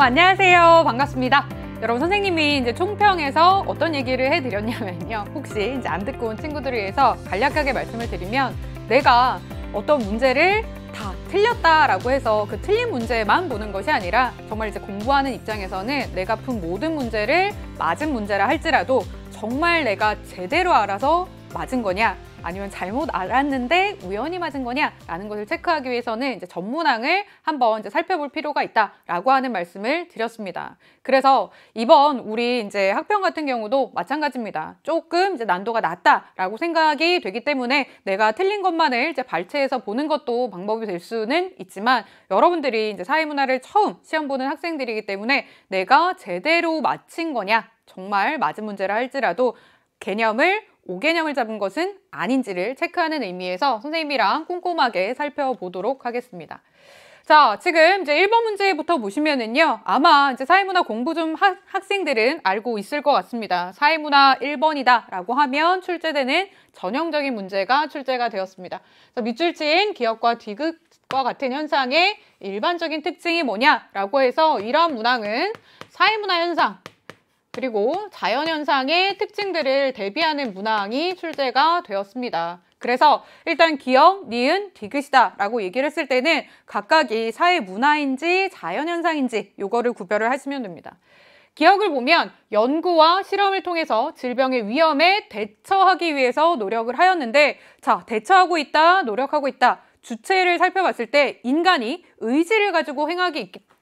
여러분 안녕하세요. 반갑습니다. 여러분 선생님이 이제 총평에서 어떤 얘기를 해드렸냐면요. 혹시 이제 안 듣고 온 친구들을 위해서 간략하게 말씀을 드리면 내가 어떤 문제를 다 틀렸다라고 해서 그 틀린 문제만 보는 것이 아니라 정말 이제 공부하는 입장에서는 내가 푼 모든 문제를 맞은 문제라 할지라도 정말 내가 제대로 알아서 맞은 거냐 아니면 잘못 알았는데 우연히 맞은 거냐라는 것을 체크하기 위해서는 이제 전문항을 한번 이제 살펴볼 필요가 있다라고 하는 말씀을 드렸습니다. 그래서 이번 우리 이제 학평 같은 경우도 마찬가지입니다. 조금 이제 난도가 낮다라고 생각이 되기 때문에 내가 틀린 것만을 이제 발췌해서 보는 것도 방법이 될 수는 있지만 여러분들이 이제 사회문화를 처음 시험 보는 학생들이기 때문에 내가 제대로 맞힌 거냐 정말 맞은 문제라 할지라도 개념을 5개념을 잡은 것은 아닌지를 체크하는 의미에서 선생님이랑 꼼꼼하게 살펴보도록 하겠습니다. 자, 지금 이제 1번 문제부터 보시면은요. 아마 이제 사회문화 공부 좀 학생들은 알고 있을 것 같습니다. 사회문화 1번이다 라고 하면 출제되는 전형적인 문제가 출제가 되었습니다. 밑줄 친 기역과 디귿과 같은 현상의 일반적인 특징이 뭐냐라고 해서 이러한 문항은 사회문화 현상 그리고 자연현상의 특징들을 대비하는 문항이 출제가 되었습니다. 그래서 일단 기역, 니은, 디귿이다 라고 얘기를 했을 때는 각각이 사회문화인지 자연현상인지 요거를 구별을 하시면 됩니다. 기역을 보면 연구와 실험을 통해서 질병의 위험에 대처하기 위해서 노력을 하였는데 자, 대처하고 있다, 노력하고 있다. 주체를 살펴봤을 때 인간이 의지를 가지고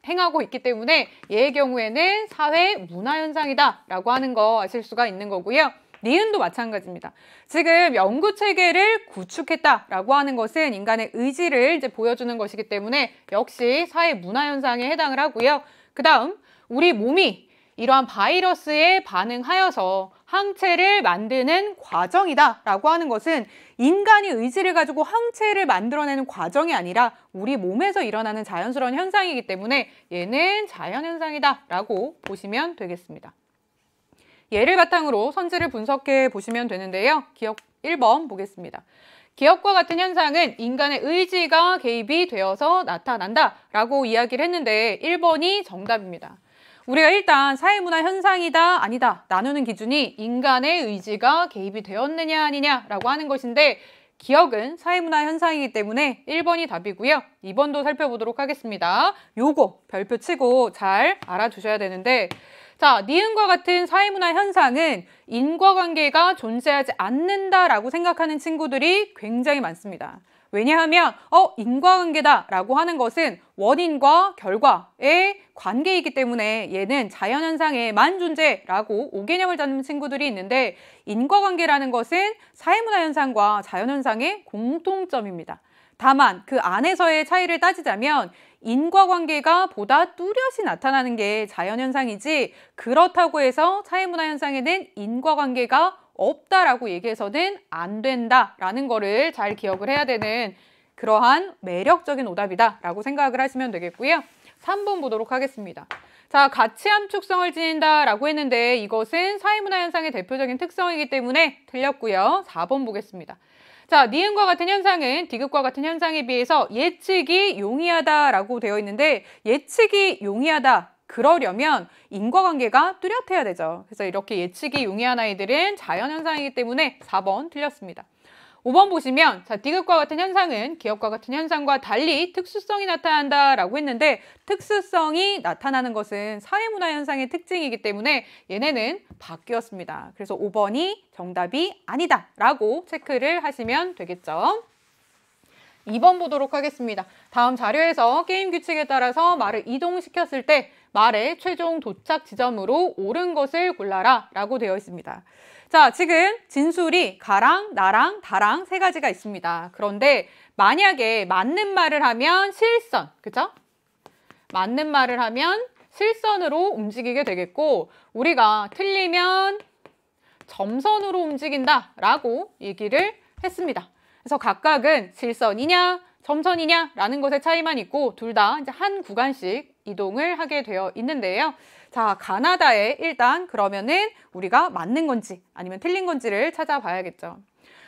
행하고 있기 때문에 얘의 경우에는 사회 문화 현상이다 라고 하는 거 아실 수가 있는 거고요. 니은도 마찬가지입니다. 지금 연구 체계를 구축했다 라고 하는 것은 인간의 의지를 이제 보여주는 것이기 때문에 역시 사회 문화 현상에 해당을 하고요. 그 다음 우리 몸이 이러한 바이러스에 반응하여서 항체를 만드는 과정이다 라고 하는 것은 인간이 의지를 가지고 항체를 만들어내는 과정이 아니라 우리 몸에서 일어나는 자연스러운 현상이기 때문에 얘는 자연현상이다 라고 보시면 되겠습니다. 예를 바탕으로 선지를 분석해 보시면 되는데요. 기역 1번 보겠습니다. 기역과 같은 현상은 인간의 의지가 개입이 되어서 나타난다 라고 이야기를 했는데 1번이 정답입니다. 우리가 일단 사회문화 현상이다 아니다 나누는 기준이 인간의 의지가 개입이 되었느냐 아니냐라고 하는 것인데 기역은 사회문화 현상이기 때문에 1번이 답이고요. 2번도 살펴보도록 하겠습니다. 요거 별표 치고 잘 알아두셔야 되는데 자, 니은과 같은 사회문화 현상은 인과관계가 존재하지 않는다라고 생각하는 친구들이 굉장히 많습니다. 왜냐하면 인과관계다 라고 하는 것은 원인과 결과의 관계이기 때문에 얘는 자연현상에만 존재라고 5개념을 잡는 친구들이 있는데 인과관계라는 것은 사회문화 현상과 자연현상의 공통점입니다. 다만 그 안에서의 차이를 따지자면 인과관계가 보다 뚜렷이 나타나는 게 자연현상이지 그렇다고 해서 사회문화 현상에는 인과관계가 없다라고 얘기해서는 안 된다라는 거를 잘 기억을 해야 되는 그러한 매력적인 오답이다 라고 생각을 하시면 되겠고요. 3번 보도록 하겠습니다. 자, 가치 함축성을 지닌다 라고 했는데 이것은 사회문화 현상의 대표적인 특성이기 때문에 틀렸고요. 4번 보겠습니다. 자, 니은과 같은 현상은 디귿과 같은 현상에 비해서 예측이 용이하다라고 되어 있는데 예측이 용이하다 그러려면 인과관계가 뚜렷해야 되죠. 그래서 이렇게 예측이 용이한 아이들은 자연현상이기 때문에 4번 틀렸습니다. 5번 보시면 자, 디귿과 같은 현상은 기역과 같은 현상과 달리 특수성이 나타난다라고 했는데 특수성이 나타나는 것은 사회문화 현상의 특징이기 때문에 얘네는 바뀌었습니다. 그래서 5번이 정답이 아니다 라고 체크를 하시면 되겠죠. 2번 보도록 하겠습니다. 다음 자료에서 게임 규칙에 따라서 말을 이동시켰을 때 말의 최종 도착 지점으로 옳은 것을 골라라 라고 되어 있습니다. 자, 지금 진술이 가랑, 나랑, 다랑 세 가지가 있습니다. 그런데 만약에 맞는 말을 하면 실선, 그죠? 맞는 말을 하면 실선으로 움직이게 되겠고 우리가 틀리면 점선으로 움직인다 라고 얘기를 했습니다. 그래서 각각은 실선이냐 점선이냐 라는 것의 차이만 있고 둘 다 이제 한 구간씩 이동을 하게 되어 있는데요. 자, 가나다에 일단 그러면은 우리가 맞는 건지 아니면 틀린 건지를 찾아봐야겠죠.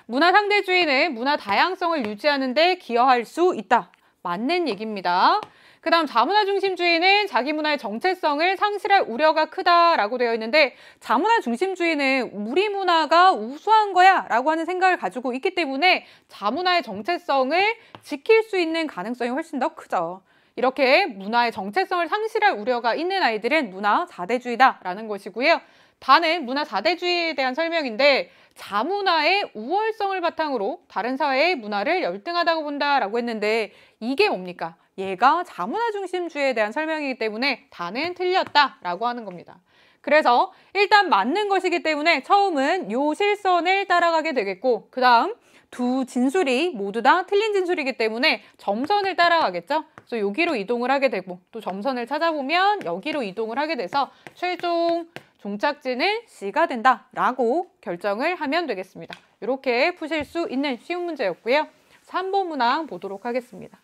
문화 상대주의는 문화 다양성을 유지하는 데 기여할 수 있다. 맞는 얘기입니다. 그 다음 자문화 중심주의는 자기 문화의 정체성을 상실할 우려가 크다라고 되어 있는데, 자문화 중심주의는 우리 문화가 우수한 거야 라고 하는 생각을 가지고 있기 때문에 자문화의 정체성을 지킬 수 있는 가능성이 훨씬 더 크죠. 이렇게 문화의 정체성을 상실할 우려가 있는 아이들은 문화 4대주의다라는 것이고요. 다는 문화 4대주의에 대한 설명인데, 자문화의 우월성을 바탕으로 다른 사회의 문화를 열등하다고 본다라고 했는데, 이게 뭡니까? 얘가 자문화 중심주의에 대한 설명이기 때문에 다는 틀렸다라고 하는 겁니다. 그래서 일단 맞는 것이기 때문에 처음은 요 실선을 따라가게 되겠고, 그 다음 두 진술이 모두 다 틀린 진술이기 때문에 점선을 따라가겠죠. 그래서 여기로 이동을 하게 되고, 또 점선을 찾아보면 여기로 이동을 하게 돼서 최종 종착지는 C가 된다라고 결정을 하면 되겠습니다. 이렇게 푸실 수 있는 쉬운 문제였고요. 3번 문항 보도록 하겠습니다.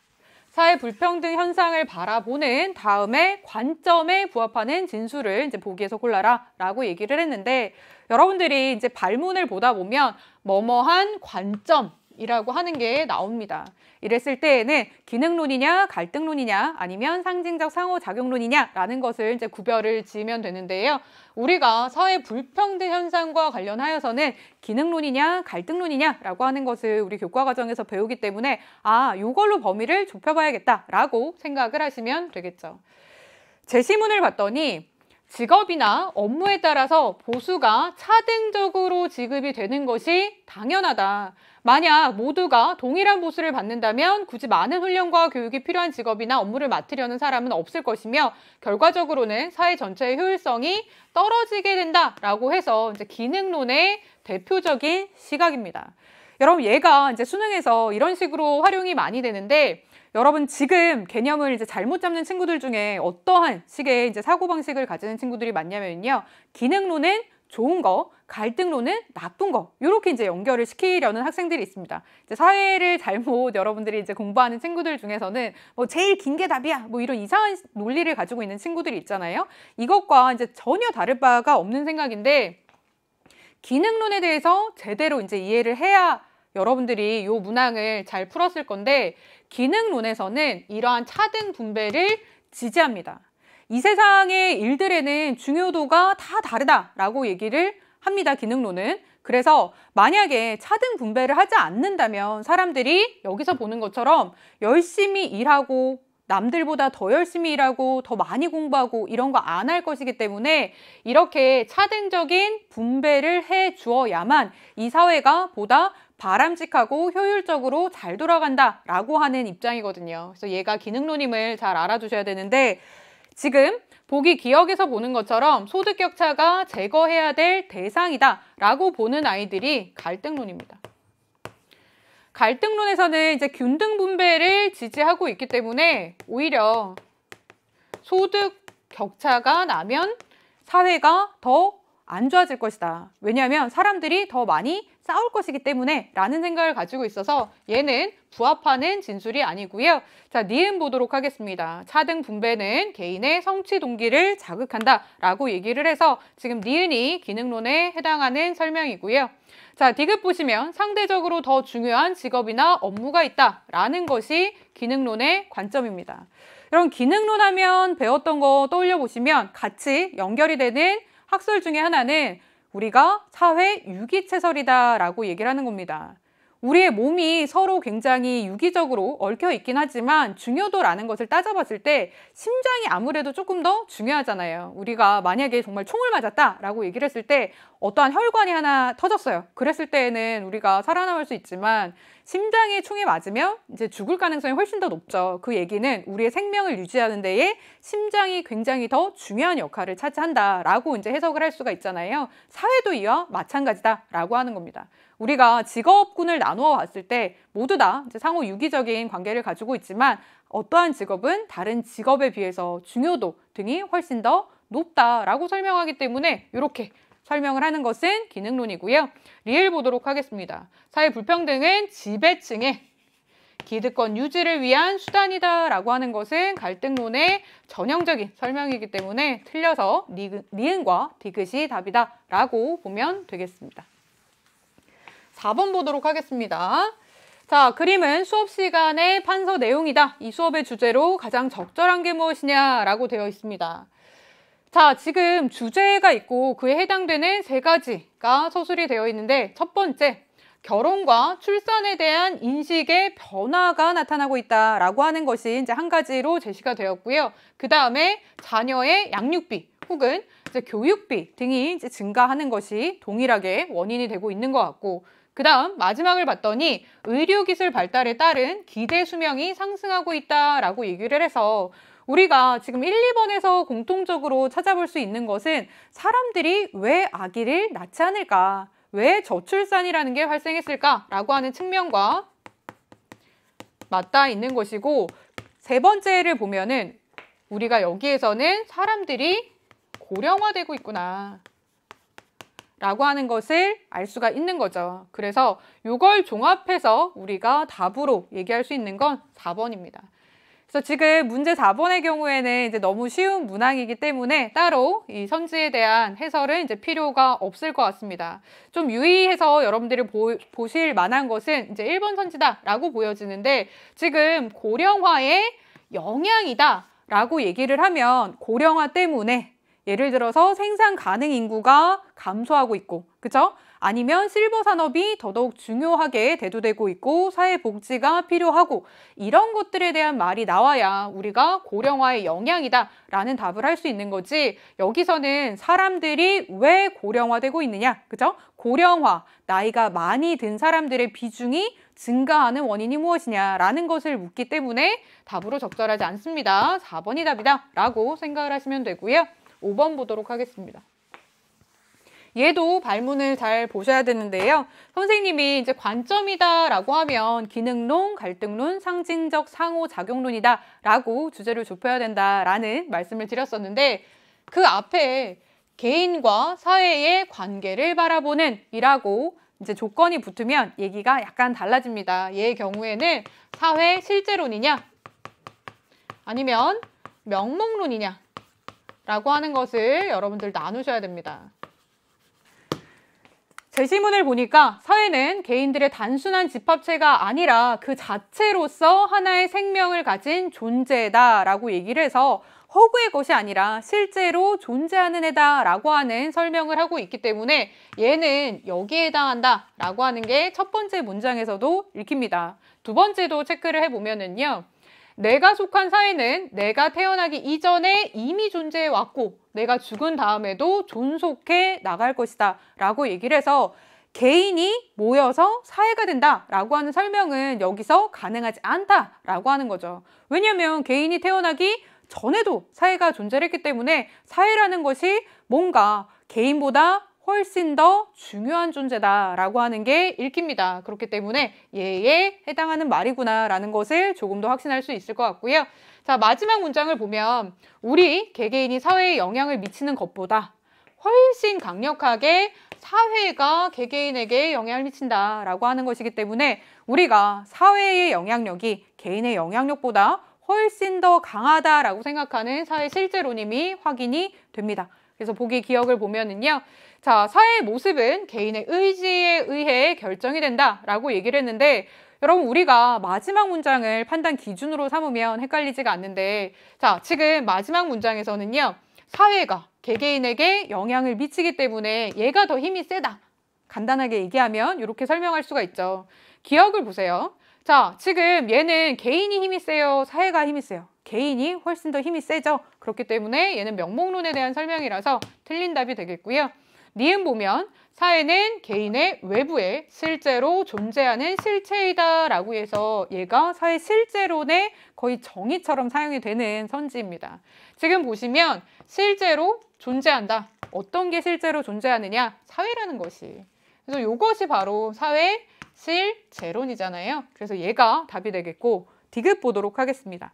사회 불평등 현상을 바라보는 다음에 관점에 부합하는 진술을 이제 보기에서 골라라 라고 얘기를 했는데, 여러분들이 이제 발문을 보다 보면 뭐뭐한 관점이라고 하는 게 나옵니다. 이랬을 때에는 기능론이냐 갈등론이냐 아니면 상징적 상호작용론이냐 라는 것을 이제 구별을 지으면 되는데요. 우리가 사회 불평등 현상과 관련하여서는 기능론이냐 갈등론이냐 라고 하는 것을 우리 교과 과정에서 배우기 때문에 요걸로 범위를 좁혀봐야겠다 라고 생각을 하시면 되겠죠. 제시문을 봤더니 직업이나 업무에 따라서 보수가 차등적으로 지급이 되는 것이 당연하다. 만약 모두가 동일한 보수를 받는다면 굳이 많은 훈련과 교육이 필요한 직업이나 업무를 맡으려는 사람은 없을 것이며, 결과적으로는 사회 전체의 효율성이 떨어지게 된다라고 해서 이제 기능론의 대표적인 시각입니다. 여러분, 얘가 이제 수능에서 이런 식으로 활용이 많이 되는데, 여러분 지금 개념을 이제 잘못 잡는 친구들 중에 어떠한 식의 이제 사고방식을 가지는 친구들이 많냐면요. 기능론은 좋은 거, 갈등론은 나쁜 거, 이렇게 이제 연결을 시키려는 학생들이 있습니다. 이제 사회를 잘못 여러분들이 이제 공부하는 친구들 중에서는 뭐 제일 긴 게 답이야, 뭐 이런 이상한 논리를 가지고 있는 친구들이 있잖아요. 이것과 이제 전혀 다를 바가 없는 생각인데, 기능론에 대해서 제대로 이제 이해를 해야 여러분들이 이 문항을 잘 풀었을 건데, 기능론에서는 이러한 차등 분배를 지지합니다. 이 세상의 일들에는 중요도가 다 다르다라고 얘기를 합니다, 기능론은. 그래서 만약에 차등 분배를 하지 않는다면 사람들이 여기서 보는 것처럼 열심히 일하고 남들보다 더 열심히 일하고 더 많이 공부하고 이런 거 안 할 것이기 때문에 이렇게 차등적인 분배를 해 주어야만 이 사회가 보다 바람직하고 효율적으로 잘 돌아간다라고 하는 입장이거든요. 그래서 얘가 기능론임을 잘 알아두셔야 되는데, 지금 보기 기억에서 보는 것처럼 소득 격차가 제거해야 될 대상이다라고 보는 아이들이 갈등론입니다. 갈등론에서는 이제 균등 분배를 지지하고 있기 때문에 오히려 소득 격차가 나면 사회가 더 안 좋아질 것이다. 왜냐하면 사람들이 더 많이 싸울 것이기 때문에 라는 생각을 가지고 있어서 얘는 부합하는 진술이 아니고요. 자, 니은 보도록 하겠습니다. 차등 분배는 개인의 성취 동기를 자극한다 라고 얘기를 해서 지금 니은이 기능론에 해당하는 설명이고요. 자, 디귿 보시면 상대적으로 더 중요한 직업이나 업무가 있다 라는 것이 기능론의 관점입니다. 여러분, 기능론 하면 배웠던 거 떠올려 보시면 같이 연결이 되는 학설 중에 하나는 우리가 사회 유기체설이다라고 얘기를 하는 겁니다. 우리의 몸이 서로 굉장히 유기적으로 얽혀 있긴 하지만 중요도라는 것을 따져봤을 때 심장이 아무래도 조금 더 중요하잖아요. 우리가 만약에 정말 총을 맞았다라고 얘기를 했을 때 어떠한 혈관이 하나 터졌어요. 그랬을 때에는 우리가 살아남을 수 있지만 심장에 총이 맞으면 이제 죽을 가능성이 훨씬 더 높죠. 그 얘기는 우리의 생명을 유지하는 데에 심장이 굉장히 더 중요한 역할을 차지한다라고 이제 해석을 할 수가 있잖아요. 사회도 이와 마찬가지다라고 하는 겁니다. 우리가 직업군을 나누어 봤을 때 모두 다 이제 상호 유기적인 관계를 가지고 있지만 어떠한 직업은 다른 직업에 비해서 중요도 등이 훨씬 더 높다라고 설명하기 때문에 이렇게 설명을 하는 것은 기능론이고요. 리을 보도록 하겠습니다. 사회 불평등은 지배층의 기득권 유지를 위한 수단이다라고 하는 것은 갈등론의 전형적인 설명이기 때문에 틀려서 니은과 디귿이 답이다라고 보면 되겠습니다. 4번 보도록 하겠습니다. 자, 그림은 수업 시간의 판서 내용이다. 이 수업의 주제로 가장 적절한 게 무엇이냐라고 되어 있습니다. 자, 지금 주제가 있고 그에 해당되는 세 가지가 서술이 되어 있는데 첫 번째, 결혼과 출산에 대한 인식의 변화가 나타나고 있다라고 하는 것이 이제 한 가지로 제시가 되었고요. 그 다음에 자녀의 양육비 혹은 이제 교육비 등이 이제 증가하는 것이 동일하게 원인이 되고 있는 것 같고, 그 다음 마지막을 봤더니 의료기술 발달에 따른 기대 수명이 상승하고 있다라고 얘기를 해서 우리가 지금 1, 2번에서 공통적으로 찾아볼 수 있는 것은 사람들이 왜 아기를 낳지 않을까? 왜 저출산이라는 게 발생했을까라고 하는 측면과 맞닿아 있는 것이고, 세 번째를 보면은 우리가 여기에서는 사람들이 고령화되고 있구나 라고 하는 것을 알 수가 있는 거죠. 그래서 이걸 종합해서 우리가 답으로 얘기할 수 있는 건 4번입니다. 그래서 지금 문제 4번의 경우에는 이제 너무 쉬운 문항이기 때문에 따로 이 선지에 대한 해설은 이제 필요가 없을 것 같습니다. 좀 유의해서 여러분들이 보실 만한 것은 이제 1번 선지다라고 보여지는데, 지금 고령화의 영향이다라고 얘기를 하면 고령화 때문에 예를 들어서 생산 가능 인구가 감소하고 있고, 그죠? 아니면 실버 산업이 더더욱 중요하게 대두되고 있고 사회복지가 필요하고, 이런 것들에 대한 말이 나와야 우리가 고령화의 영향이다라는 답을 할 수 있는 거지, 여기서는 사람들이 왜 고령화되고 있느냐, 그죠? 고령화, 나이가 많이 든 사람들의 비중이 증가하는 원인이 무엇이냐라는 것을 묻기 때문에 답으로 적절하지 않습니다. 4번이 답이다 라고 생각을 하시면 되고요. 5번 보도록 하겠습니다. 얘도 발문을 잘 보셔야 되는데요. 선생님이 이제 관점이다라고 하면 기능론, 갈등론, 상징적 상호작용론이다 라고 주제를 좁혀야 된다라는 말씀을 드렸었는데, 그 앞에 개인과 사회의 관계를 바라보는 이라고 이제 조건이 붙으면 얘기가 약간 달라집니다. 얘의 경우에는 사회 실제론이냐 아니면 명목론이냐 라고 하는 것을 여러분들 나누셔야 됩니다. 제시문을 보니까 사회는 개인들의 단순한 집합체가 아니라 그 자체로서 하나의 생명을 가진 존재다라고 얘기를 해서 허구의 것이 아니라 실제로 존재하는 애다라고 하는 설명을 하고 있기 때문에 얘는 여기에 해당한다라고 하는 게 첫 번째 문장에서도 읽힙니다. 두 번째도 체크를 해보면은요. 내가 속한 사회는 내가 태어나기 이전에 이미 존재해 왔고 내가 죽은 다음에도 존속해 나갈 것이다 라고 얘기를 해서 개인이 모여서 사회가 된다 라고 하는 설명은 여기서 가능하지 않다 라고 하는 거죠. 왜냐하면 개인이 태어나기 전에도 사회가 존재했기 때문에 사회라는 것이 뭔가 개인보다 훨씬 더 중요한 존재다라고 하는 게 읽힙니다. 그렇기 때문에 얘에 해당하는 말이구나 라는 것을 조금 더 확신할 수 있을 것 같고요. 자, 마지막 문장을 보면 우리 개개인이 사회에 영향을 미치는 것보다 훨씬 강력하게 사회가 개개인에게 영향을 미친다라고 하는 것이기 때문에 우리가 사회의 영향력이 개인의 영향력보다 훨씬 더 강하다라고 생각하는 사회 실제론임이 확인이 됩니다. 그래서 보기 기억을 보면은요. 자, 사회의 모습은 개인의 의지에 의해 결정이 된다라고 얘기를 했는데, 여러분 우리가 마지막 문장을 판단 기준으로 삼으면 헷갈리지가 않는데, 자, 지금 마지막 문장에서는요. 사회가 개개인에게 영향을 미치기 때문에 얘가 더 힘이 세다. 간단하게 얘기하면 이렇게 설명할 수가 있죠. 기억을 보세요. 자, 지금 얘는 개인이 힘이 세요? 사회가 힘이 세요? 개인이 훨씬 더 힘이 세죠. 그렇기 때문에 얘는 명목론에 대한 설명이라서 틀린 답이 되겠고요. 니은 보면 사회는 개인의 외부에 실제로 존재하는 실체이다 라고 해서 얘가 사회 실제론의 거의 정의처럼 사용이 되는 선지입니다. 지금 보시면 실제로 존재한다. 어떤 게 실제로 존재하느냐? 사회라는 것이. 그래서 이것이 바로 사회 실제론이잖아요. 그래서 얘가 답이 되겠고, 디귿 보도록 하겠습니다.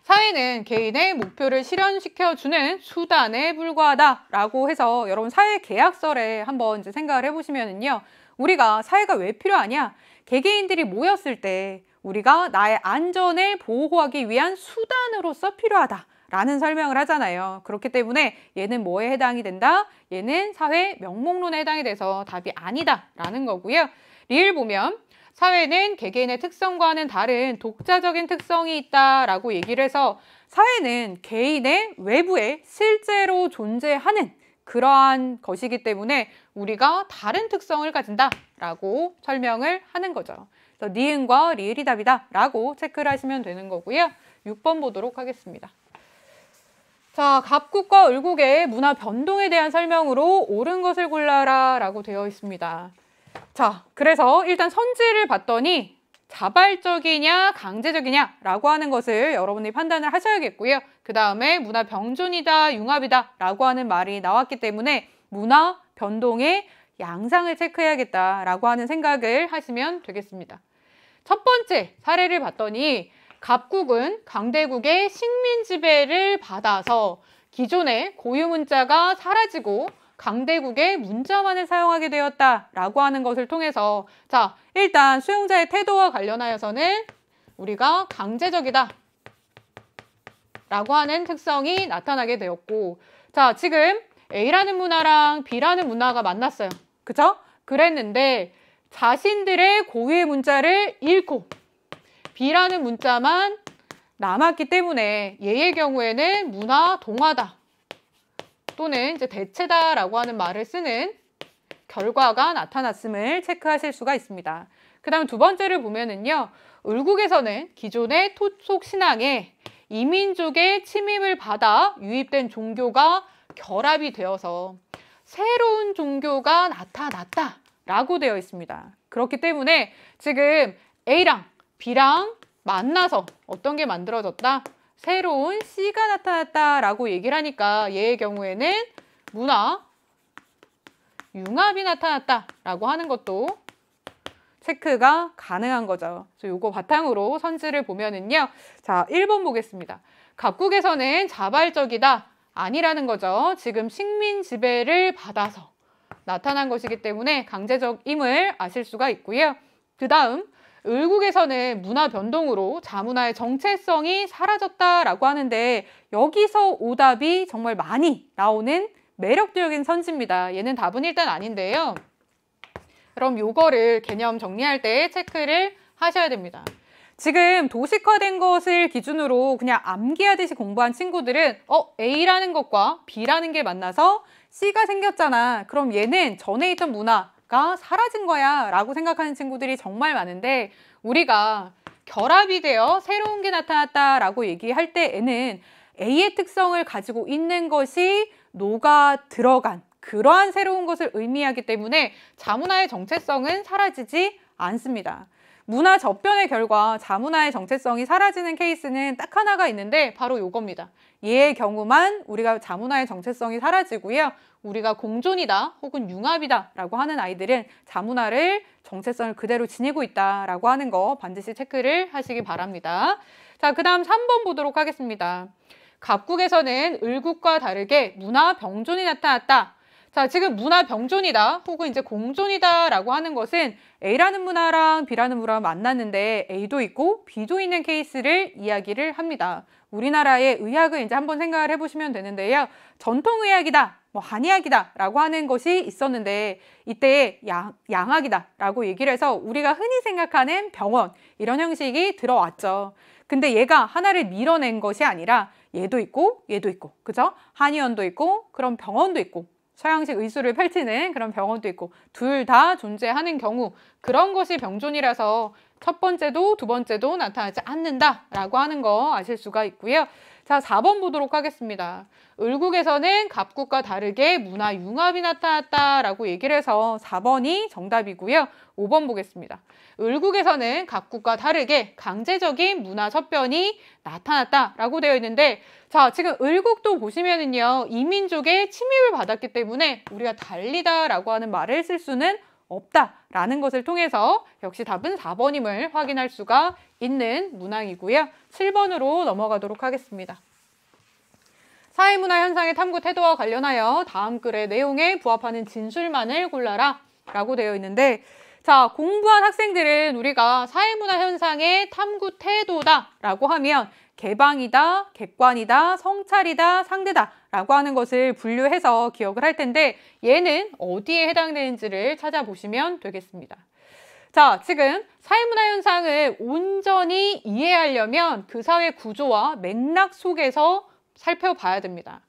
사회는 개인의 목표를 실현시켜주는 수단에 불과하다라고 해서 여러분 사회 계약설에 한번 이제 생각을 해보시면은요. 우리가 사회가 왜 필요하냐? 개개인들이 모였을 때 우리가 나의 안전을 보호하기 위한 수단으로서 필요하다라는 설명을 하잖아요. 그렇기 때문에 얘는 뭐에 해당이 된다? 얘는 사회 명목론에 해당이 돼서 답이 아니다라는 거고요. 리을 보면 사회는 개개인의 특성과는 다른 독자적인 특성이 있다라고 얘기를 해서 사회는 개인의 외부에 실제로 존재하는 그러한 것이기 때문에 우리가 다른 특성을 가진다라고 설명을 하는 거죠. 그래서 니은과 리을이 답이다 라고 체크를 하시면 되는 거고요. 6번 보도록 하겠습니다. 자, 갑국과 을국의 문화 변동에 대한 설명으로 옳은 것을 골라라 라고 되어 있습니다. 자, 그래서 일단 선지를 봤더니 자발적이냐 강제적이냐 라고 하는 것을 여러분들이 판단을 하셔야겠고요. 그 다음에 문화 병존이다 융합이다 라고 하는 말이 나왔기 때문에 문화 변동의 양상을 체크해야겠다 라고 하는 생각을 하시면 되겠습니다. 첫 번째 사례를 봤더니 갑국은 강대국의 식민 지배를 받아서 기존의 고유 문자가 사라지고 강대국의 문자만을 사용하게 되었다라고 하는 것을 통해서 자, 일단 수용자의 태도와 관련하여서는 우리가 강제적이다 라고 하는 특성이 나타나게 되었고 자, 지금 A라는 문화랑 B라는 문화가 만났어요. 그쵸? 그랬는데 자신들의 고유의 문자를 잃고 B라는 문자만 남았기 때문에 얘의 경우에는 문화 동화다 또는 이제 대체다라고 하는 말을 쓰는 결과가 나타났음을 체크하실 수가 있습니다. 그 다음 두 번째를 보면은요. 을국에서는 기존의 토속 신앙에 이민족의 침입을 받아 유입된 종교가 결합이 되어서 새로운 종교가 나타났다라고 되어 있습니다. 그렇기 때문에 지금 A랑 B랑 만나서 어떤 게 만들어졌다? 새로운 C가 나타났다라고 얘기를 하니까 얘의 경우에는 문화 융합이 나타났다라고 하는 것도 체크가 가능한 거죠. 그래서 요거 바탕으로 선지를 보면은요. 자, 1번 보겠습니다. 갑국에서는 자발적이다 아니라는 거죠. 지금 식민 지배를 받아서 나타난 것이기 때문에 강제적임을 아실 수가 있고요. 그 다음 을국에서는 문화 변동으로 자문화의 정체성이 사라졌다라고 하는데 여기서 오답이 정말 많이 나오는 매력적인 선지입니다. 얘는 답은 일단 아닌데요. 그럼 요거를 개념 정리할 때 체크를 하셔야 됩니다. 지금 도식화된 것을 기준으로 그냥 암기하듯이 공부한 친구들은 A라는 것과 B라는 게 만나서 C가 생겼잖아. 그럼 얘는 전에 있던 문화가 사라진 거야 라고 생각하는 친구들이 정말 많은데 우리가 결합이 되어 새로운 게 나타났다라고 얘기할 때에는 A의 특성을 가지고 있는 것이 녹아 들어간 그러한 새로운 것을 의미하기 때문에 자문화의 정체성은 사라지지 않습니다. 문화 접변의 결과 자문화의 정체성이 사라지는 케이스는 딱 하나가 있는데 바로 요겁니다. 얘의 경우만 우리가 자문화의 정체성이 사라지고요. 우리가 공존이다 혹은 융합이다 라고 하는 아이들은 자문화를 정체성을 그대로 지니고 있다 라고 하는 거 반드시 체크를 하시기 바랍니다. 자, 그 다음 3번 보도록 하겠습니다. 갑국에서는 을국과 다르게 문화 병존이 나타났다. 자, 지금 문화 병존이다 혹은 이제 공존이다 라고 하는 것은 A라는 문화랑 B라는 문화가 만났는데 A도 있고 B도 있는 케이스를 이야기를 합니다. 우리나라의 의학을 이제 한번 생각을 해보시면 되는데요. 전통의학이다, 한의학이다 라고 하는 것이 있었는데 이때 양학이다 라고 얘기를 해서 우리가 흔히 생각하는 병원 이런 형식이 들어왔죠. 근데 얘가 하나를 밀어낸 것이 아니라 얘도 있고 얘도 있고 그죠? 한의원도 있고 그런 병원도 있고 서양식 의술을 펼치는 그런 병원도 있고 둘 다 존재하는 경우 그런 것이 병존이라서 첫 번째도 두 번째도 나타나지 않는다라고 하는 거 아실 수가 있고요. 자, 4번 보도록 하겠습니다. 을국에서는 갑국과 다르게 문화 융합이 나타났다라고 얘기를 해서 4번이 정답이고요. 5번 보겠습니다. 을국에서는 갑국과 다르게 강제적인 문화 접변이 나타났다라고 되어 있는데 자, 지금 을국도 보시면은요. 이민족의 침입을 받았기 때문에 우리가 달리다라고 하는 말을 쓸 수는 없다라는 것을 통해서 역시 답은 4번임을 확인할 수가 있는 문항이고요. 7번으로 넘어가도록 하겠습니다. 사회문화 현상의 탐구 태도와 관련하여 다음 글의 내용에 부합하는 진술만을 골라라 라고 되어 있는데 자, 공부한 학생들은 우리가 사회문화 현상의 탐구 태도다 라고 하면 개방이다, 객관이다, 성찰이다, 상대다 라고 하는 것을 분류해서 기억을 할 텐데 얘는 어디에 해당되는지를 찾아보시면 되겠습니다. 자, 지금 사회문화 현상을 온전히 이해하려면 그 사회 구조와 맥락 속에서 살펴봐야 됩니다.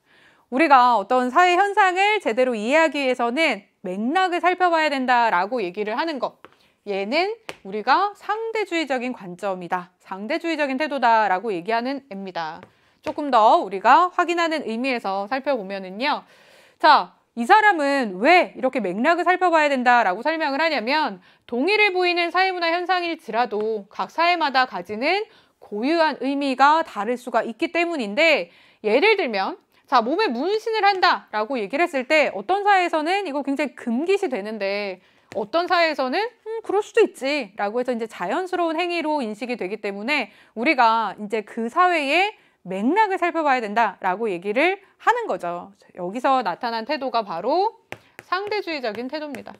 우리가 어떤 사회 현상을 제대로 이해하기 위해서는 맥락을 살펴봐야 된다라고 얘기를 하는 것. 얘는 우리가 상대주의적인 관점이다. 상대주의적인 태도다라고 얘기하는 애입니다. 조금 더 우리가 확인하는 의미에서 살펴보면은요. 자, 이 사람은 왜 이렇게 맥락을 살펴봐야 된다라고 설명을 하냐면 동일해 보이는 사회문화 현상일지라도 각 사회마다 가지는 고유한 의미가 다를 수가 있기 때문인데 예를 들면 자, 몸에 문신을 한다라고 얘기를 했을 때 어떤 사회에서는 이거 굉장히 금기시 되는데 어떤 사회에서는 그럴 수도 있지 라고 해서 이제 자연스러운 행위로 인식이 되기 때문에 우리가 이제 그 사회의 맥락을 살펴봐야 된다라고 얘기를 하는 거죠. 여기서 나타난 태도가 바로 상대주의적인 태도입니다.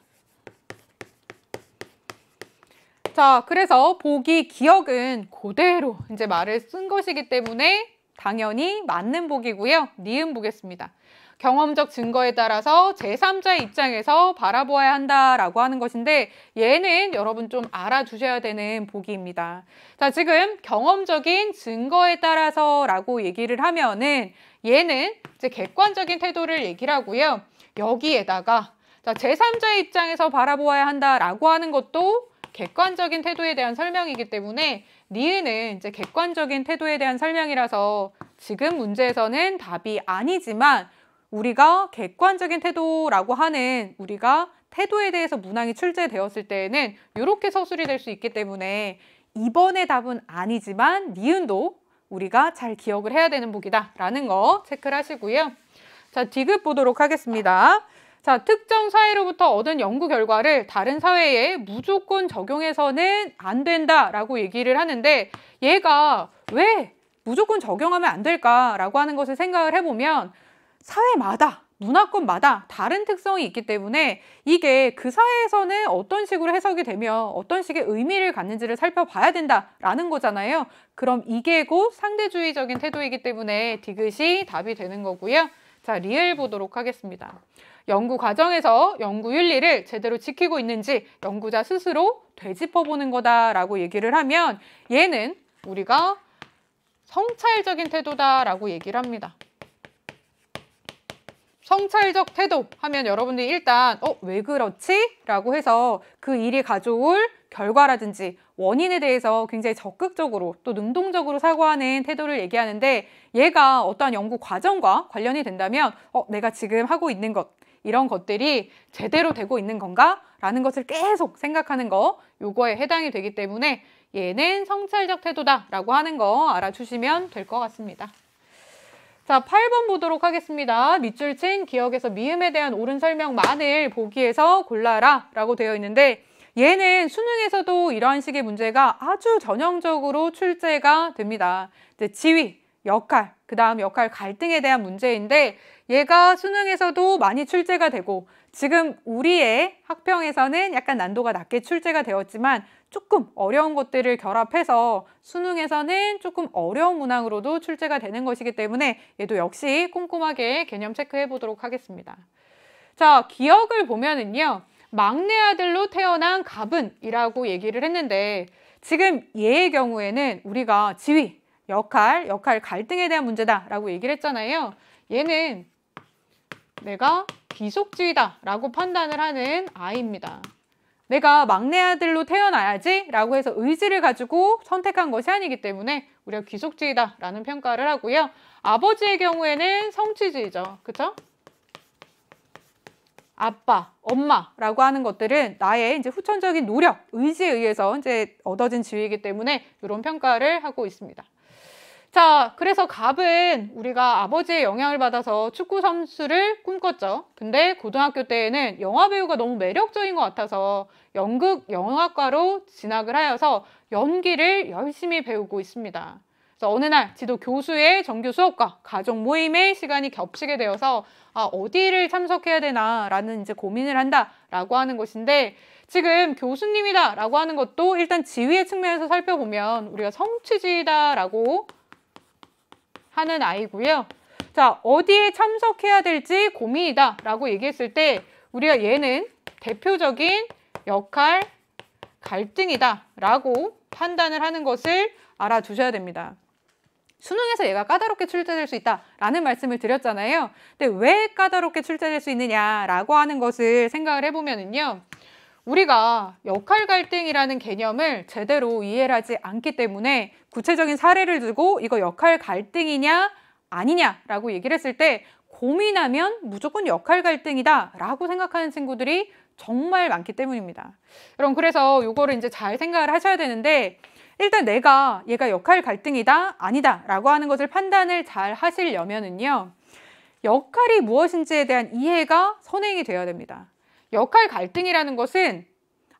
자, 그래서 보기, 기억은 그대로 이제 말을 쓴 것이기 때문에 당연히 맞는 보기고요. 니은 보겠습니다. 경험적 증거에 따라서 제3자의 입장에서 바라보아야 한다라고 하는 것인데 얘는 여러분 좀 알아두셔야 되는 보기입니다. 자, 지금 경험적인 증거에 따라서라고 얘기를 하면은 얘는 이제 객관적인 태도를 얘기를 하고요. 여기에다가 자, 제3자의 입장에서 바라보아야 한다라고 하는 것도 객관적인 태도에 대한 설명이기 때문에 니은은 이제 객관적인 태도에 대한 설명이라서 지금 문제에서는 답이 아니지만 우리가 객관적인 태도라고 하는 우리가 태도에 대해서 문항이 출제되었을 때에는 이렇게 서술이 될 수 있기 때문에 이번의 답은 아니지만 니은도 우리가 잘 기억을 해야 되는 보기다라는 거 체크를 하시고요. 자, 디귿 보도록 하겠습니다. 자, 특정 사회로부터 얻은 연구 결과를 다른 사회에 무조건 적용해서는 안 된다라고 얘기를 하는데 얘가 왜 무조건 적용하면 안 될까라고 하는 것을 생각을 해보면 사회마다, 문화권마다 다른 특성이 있기 때문에 이게 그 사회에서는 어떤 식으로 해석이 되며 어떤 식의 의미를 갖는지를 살펴봐야 된다라는 거잖아요. 그럼 이게 곧 상대주의적인 태도이기 때문에 디귿이 답이 되는 거고요. 자, 리을 보도록 하겠습니다. 연구 과정에서 연구 윤리를 제대로 지키고 있는지 연구자 스스로 되짚어보는 거다라고 얘기를 하면 얘는 우리가 성찰적인 태도다라고 얘기를 합니다. 성찰적 태도 하면 여러분들이 일단 왜 그렇지? 라고 해서 그 일이 가져올 결과라든지 원인에 대해서 굉장히 적극적으로 또 능동적으로 사고하는 태도를 얘기하는데 얘가 어떠한 연구 과정과 관련이 된다면 내가 지금 하고 있는 것 이런 것들이 제대로 되고 있는 건가? 라는 것을 계속 생각하는 거 요거에 해당이 되기 때문에 얘는 성찰적 태도다라고 하는 거 알아주시면 될 것 같습니다. 자, 8번 보도록 하겠습니다. 밑줄 친 기억에서 미음에 대한 옳은 설명만을 보기에서 골라라 라고 되어 있는데 얘는 수능에서도 이러한 식의 문제가 아주 전형적으로 출제가 됩니다. 이제 지위, 역할, 그 다음 역할 갈등에 대한 문제인데 얘가 수능에서도 많이 출제가 되고 지금 우리의 학평에서는 약간 난도가 낮게 출제가 되었지만 조금 어려운 것들을 결합해서 수능에서는 조금 어려운 문항으로도 출제가 되는 것이기 때문에 얘도 역시 꼼꼼하게 개념 체크해 보도록 하겠습니다. 자, 기억을 보면은요. 막내 아들로 태어난 가분이라고 얘기를 했는데 지금 얘의 경우에는 우리가 지위, 역할 갈등에 대한 문제다라고 얘기를 했잖아요. 얘는 내가 귀속주의다라고 판단을 하는 아이입니다. 내가 막내 아들로 태어나야지 라고 해서 의지를 가지고 선택한 것이 아니기 때문에 우리가 귀속주의다라는 평가를 하고요. 아버지의 경우에는 성취주의죠. 그쵸? 아빠, 엄마라고 하는 것들은 나의 이제 후천적인 노력, 의지에 의해서 이제 얻어진 지위이기 때문에 이런 평가를 하고 있습니다. 자, 그래서 갑은 우리가 아버지의 영향을 받아서 축구 선수를 꿈꿨죠. 근데 고등학교 때에는 영화 배우가 너무 매력적인 것 같아서 연극 영화과로 진학을 하여서 연기를 열심히 배우고 있습니다. 그래서 어느 날 지도 교수의 정규 수업과 가족 모임의 시간이 겹치게 되어서 어디를 참석해야 되나라는 이제 고민을 한다라고 하는 것인데 지금 교수님이다라고 하는 것도 일단 지위의 측면에서 살펴보면 우리가 성취지다라고 하는 아이고요. 자, 어디에 참석해야 될지 고민이다 라고 얘기했을 때 우리가 얘는 대표적인 역할 갈등이다 라고 판단을 하는 것을 알아두셔야 됩니다. 수능에서 얘가 까다롭게 출제될 수 있다라는 말씀을 드렸잖아요. 근데 왜 까다롭게 출제될 수 있느냐라고 하는 것을 생각을 해보면은요. 우리가 역할 갈등이라는 개념을 제대로 이해를 하지 않기 때문에 구체적인 사례를 두고 이거 역할 갈등이냐 아니냐라고 얘기를 했을 때 고민하면 무조건 역할 갈등이다 라고 생각하는 친구들이 정말 많기 때문입니다. 여러분 그래서 이거를 이제 잘 생각을 하셔야 되는데 일단 내가 얘가 역할 갈등이다 아니다 라고 하는 것을 판단을 잘 하시려면은요. 역할이 무엇인지에 대한 이해가 선행이 되어야 됩니다. 역할 갈등이라는 것은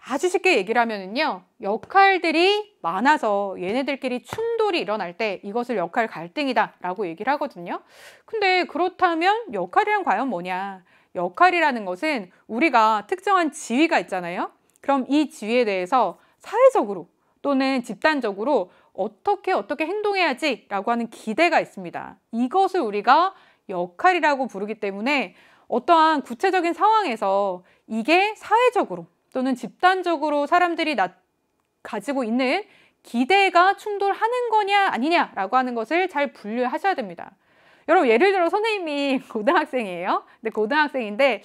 아주 쉽게 얘기를 하면은요. 역할들이 많아서 얘네들끼리 충돌이 일어날 때 이것을 역할 갈등이다 라고 얘기를 하거든요. 근데 그렇다면 역할이란 과연 뭐냐? 역할이라는 것은 우리가 특정한 지위가 있잖아요. 그럼 이 지위에 대해서 사회적으로 또는 집단적으로 어떻게 행동해야지 라고 하는 기대가 있습니다. 이것을 우리가 역할이라고 부르기 때문에 어떠한 구체적인 상황에서 이게 사회적으로 또는 집단적으로 사람들이 가지고 있는 기대가 충돌하는 거냐 아니냐라고 하는 것을 잘 분류하셔야 됩니다. 여러분 예를 들어 선생님이 고등학생이에요. 근데 고등학생인데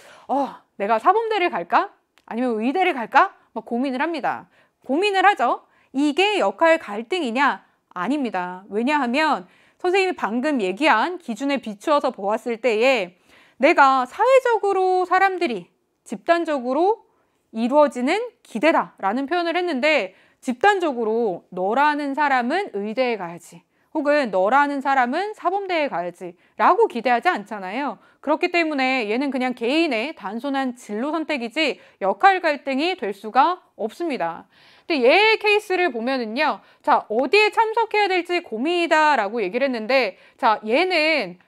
내가 사범대를 갈까? 아니면 의대를 갈까? 막 고민을 합니다. 고민을 하죠. 이게 역할 갈등이냐? 아닙니다. 왜냐하면 선생님이 방금 얘기한 기준에 비추어서 보았을 때에 내가 사회적으로 사람들이 집단적으로 이루어지는 기대다라는 표현을 했는데 집단적으로 너라는 사람은 의대에 가야지 혹은 너라는 사람은 사범대에 가야지 라고 기대하지 않잖아요. 그렇기 때문에 얘는 그냥 개인의 단순한 진로 선택이지 역할 갈등이 될 수가 없습니다. 근데 얘의 케이스를 보면은요. 자, 어디에 참석해야 될지 고민이다 라고 얘기를 했는데 자, 얘는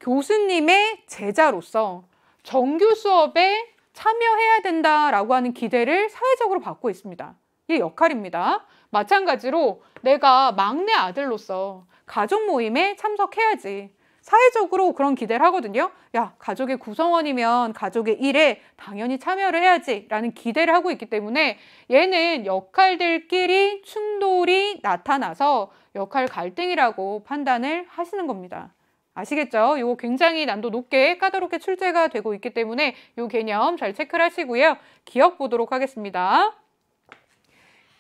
교수님의 제자로서 정규 수업에 참여해야 된다라고 하는 기대를 사회적으로 받고 있습니다. 이게 역할입니다. 마찬가지로 내가 막내 아들로서 가족 모임에 참석해야지. 사회적으로 그런 기대를 하거든요. 야, 가족의 구성원이면 가족의 일에 당연히 참여를 해야지 라는 기대를 하고 있기 때문에 얘는 역할들끼리 충돌이 나타나서 역할 갈등이라고 판단을 하시는 겁니다. 아시겠죠? 이거 굉장히 난도 높게 까다롭게 출제가 되고 있기 때문에 이 개념 잘 체크를 하시고요. 기억 보도록 하겠습니다.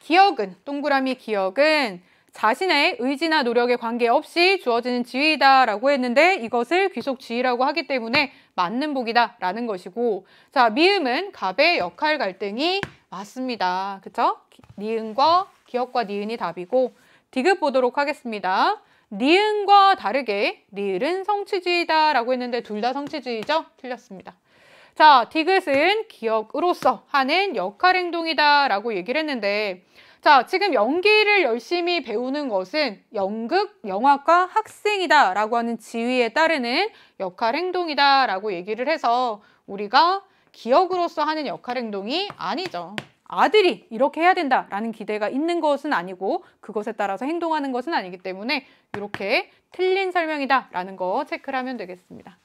기억은, 동그라미 기억은 자신의 의지나 노력에 관계없이 주어지는 지위다라고 했는데 이것을 귀속 지위라고 하기 때문에 맞는 복이다 라는 것이고 자, 미음은 갑의 역할 갈등이 맞습니다. 그쵸? 니은과 기억과 니은이 답이고 디귿 보도록 하겠습니다. 니은과 다르게 리을은 성취주의다 라고 했는데 둘 다 성취주의죠? 틀렸습니다. 자, 디귿은 기억으로서 하는 역할 행동이다 라고 얘기를 했는데 자, 지금 연기를 열심히 배우는 것은 연극, 영화과 학생이다 라고 하는 지위에 따르는 역할 행동이다 라고 얘기를 해서 우리가 기억으로서 하는 역할 행동이 아니죠. 아들이 이렇게 해야 된다라는 기대가 있는 것은 아니고 그것에 따라서 행동하는 것은 아니기 때문에 이렇게 틀린 설명이다라는 거 체크를 하면 되겠습니다.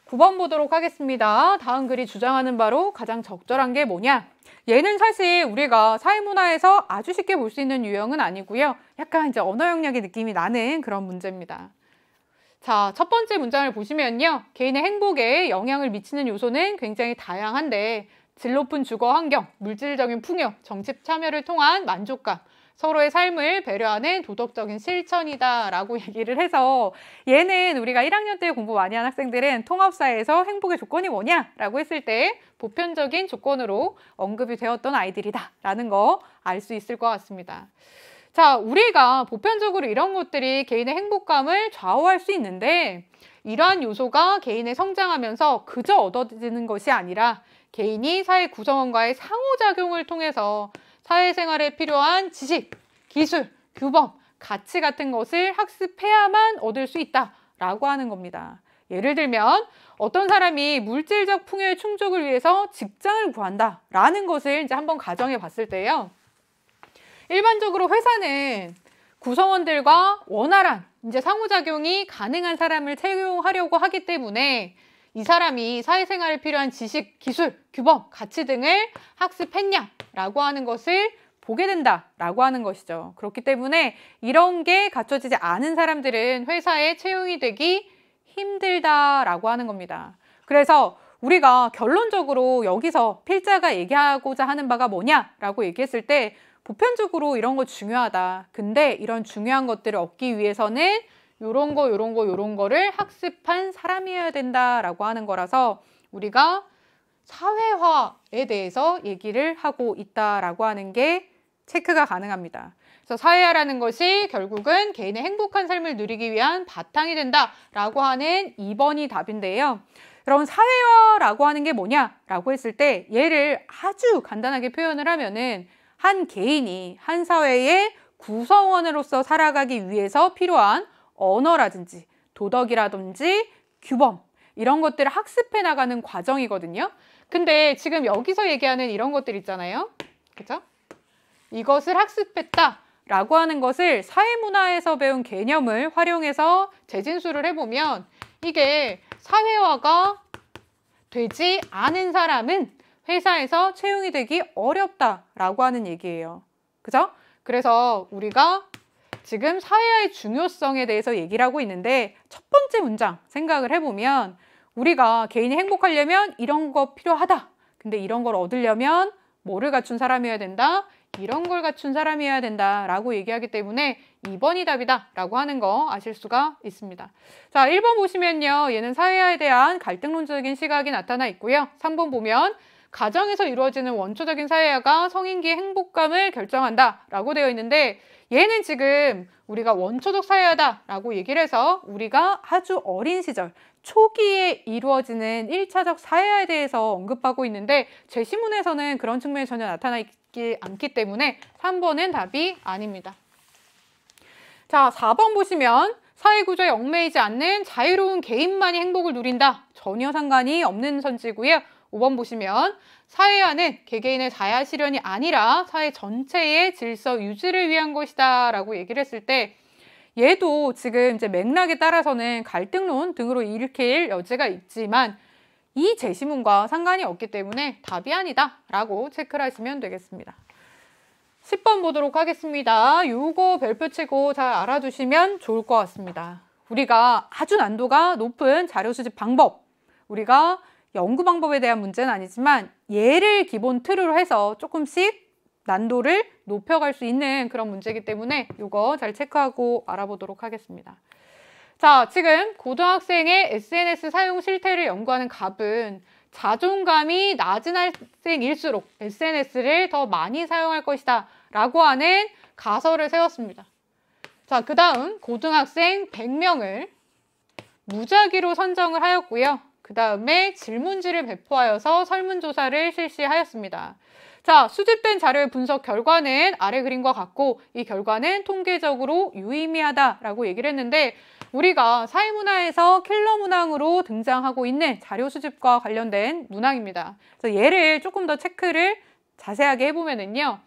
9번 보도록 하겠습니다. 다음 글이 주장하는 바로 가장 적절한 게 뭐냐? 얘는 사실 우리가 사회문화에서 아주 쉽게 볼 수 있는 유형은 아니고요. 약간 이제 언어 영역의 느낌이 나는 그런 문제입니다. 자, 첫 번째 문장을 보시면요. 개인의 행복에 영향을 미치는 요소는 굉장히 다양한데 질 높은 주거 환경, 물질적인 풍요, 정치 참여를 통한 만족감, 서로의 삶을 배려하는 도덕적인 실천이다 라고 얘기를 해서 얘는 우리가 1학년 때 공부 많이 한 학생들은 통합사회에서 행복의 조건이 뭐냐 라고 했을 때 보편적인 조건으로 언급이 되었던 아이들이다 라는 거 알 수 있을 것 같습니다. 자, 우리가 보편적으로 이런 것들이 개인의 행복감을 좌우할 수 있는데 이러한 요소가 개인의 성장하면서 그저 얻어지는 것이 아니라 개인이 사회 구성원과의 상호작용을 통해서 사회생활에 필요한 지식, 기술, 규범, 가치 같은 것을 학습해야만 얻을 수 있다라고 하는 겁니다. 예를 들면 어떤 사람이 물질적 풍요의 충족을 위해서 직장을 구한다라는 것을 이제 한번 가정해 봤을 때요. 일반적으로 회사는 구성원들과 원활한 이제 상호작용이 가능한 사람을 채용하려고 하기 때문에 이 사람이 사회생활에 필요한 지식, 기술, 규범, 가치 등을 학습했냐라고 하는 것을 보게 된다라고 하는 것이죠. 그렇기 때문에 이런 게 갖춰지지 않은 사람들은 회사에 채용이 되기 힘들다라고 하는 겁니다. 그래서 우리가 결론적으로 여기서 필자가 얘기하고자 하는 바가 뭐냐라고 얘기했을 때 보편적으로 이런 거 중요하다. 근데 이런 중요한 것들을 얻기 위해서는 요런 거를 학습한 사람이어야 된다라고 하는 거라서 우리가 사회화에 대해서 얘기를 하고 있다라고 하는 게 체크가 가능합니다. 그래서 사회화라는 것이 결국은 개인의 행복한 삶을 누리기 위한 바탕이 된다라고 하는 2번이 답인데요. 여러분, 사회화라고 하는 게 뭐냐라고 했을 때 얘를 아주 간단하게 표현을 하면은 한 개인이 한 사회의 구성원으로서 살아가기 위해서 필요한 언어라든지 도덕이라든지 규범 이런 것들을 학습해 나가는 과정이거든요. 근데 지금 여기서 얘기하는 이런 것들 있잖아요. 그죠? 이것을 학습했다라고 하는 것을 사회문화에서 배운 개념을 활용해서 재진술을 해보면 이게 사회화가 되지 않은 사람은 회사에서 채용이 되기 어렵다라고 하는 얘기예요. 그죠? 그래서 우리가 지금 사회화의 중요성에 대해서 얘기를 하고 있는데 첫 번째 문장 생각을 해보면 우리가 개인이 행복하려면 이런 거 필요하다. 근데 이런 걸 얻으려면 뭐를 갖춘 사람이어야 된다? 이런 걸 갖춘 사람이어야 된다라고 얘기하기 때문에 2번이 답이다라고 하는 거 아실 수가 있습니다. 자, 1번 보시면요. 얘는 사회화에 대한 갈등론적인 시각이 나타나 있고요. 3번 보면 가정에서 이루어지는 원초적인 사회화가 성인기의 행복감을 결정한다라고 되어 있는데 얘는 지금 우리가 원초적 사회화다라고 얘기를 해서 우리가 아주 어린 시절 초기에 이루어지는 1차적 사회화에 대해서 언급하고 있는데 제시문에서는 그런 측면이 전혀 나타나 있지 않기 때문에 3번은 답이 아닙니다. 자, 4번 보시면 사회구조에 얽매이지 않는 자유로운 개인만이 행복을 누린다. 전혀 상관이 없는 선지고요. 5번 보시면 사회화는 개개인의 자아 실현이 아니라 사회 전체의 질서 유지를 위한 것이다 라고 얘기를 했을 때 얘도 지금 이제 맥락에 따라서는 갈등론 등으로 읽힐 여지가 있지만 이 제시문과 상관이 없기 때문에 답이 아니다 라고 체크를 하시면 되겠습니다. 10번 보도록 하겠습니다. 요거 별표 치고 잘 알아두시면 좋을 것 같습니다. 우리가 아주 난도가 높은 자료 수집 방법, 우리가 연구 방법에 대한 문제는 아니지만 얘를 기본 틀으로 해서 조금씩 난도를 높여갈 수 있는 그런 문제이기 때문에 이거 잘 체크하고 알아보도록 하겠습니다. 자, 지금 고등학생의 SNS 사용 실태를 연구하는 갑은 자존감이 낮은 학생일수록 SNS를 더 많이 사용할 것이다 라고 하는 가설을 세웠습니다. 자, 그 다음 고등학생 100명을 무작위로 선정을 하였고요. 그 다음에 질문지를 배포하여서 설문조사를 실시하였습니다. 자, 수집된 자료의 분석 결과는 아래 그림과 같고 이 결과는 통계적으로 유의미하다라고 얘기를 했는데 우리가 사회문화에서 킬러 문항으로 등장하고 있는 자료 수집과 관련된 문항입니다. 그래서 얘를 조금 더 체크를 자세하게 해보면은요.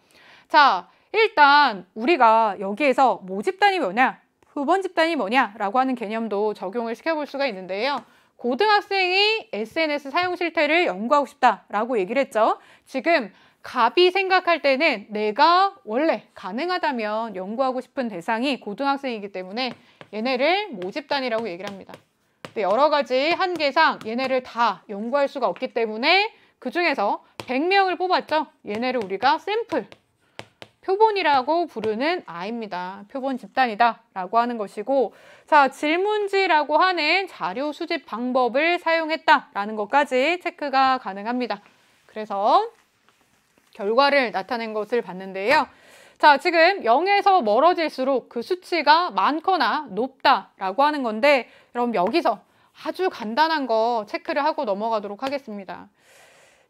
자, 일단 우리가 여기에서 모집단이 뭐냐, 후본 집단이 뭐냐라고 하는 개념도 적용을 시켜볼 수가 있는데요. 고등학생이 SNS 사용 실태를 연구하고 싶다라고 얘기를 했죠. 지금 갑이 생각할 때는 내가 원래 가능하다면 연구하고 싶은 대상이 고등학생이기 때문에 얘네를 모집단이라고 얘기를 합니다. 근데 여러 가지 한계상 얘네를 다 연구할 수가 없기 때문에 그 중에서 100명을 뽑았죠. 얘네를 우리가 샘플, 표본이라고 부르는 아이입니다. 표본 집단이다 라고 하는 것이고, 자, 질문지라고 하는 자료 수집 방법을 사용했다라는 것까지 체크가 가능합니다. 그래서 결과를 나타낸 것을 봤는데요. 자, 지금 0에서 멀어질수록 그 수치가 많거나 높다라고 하는 건데 여러분 여기서 아주 간단한 거 체크를 하고 넘어가도록 하겠습니다.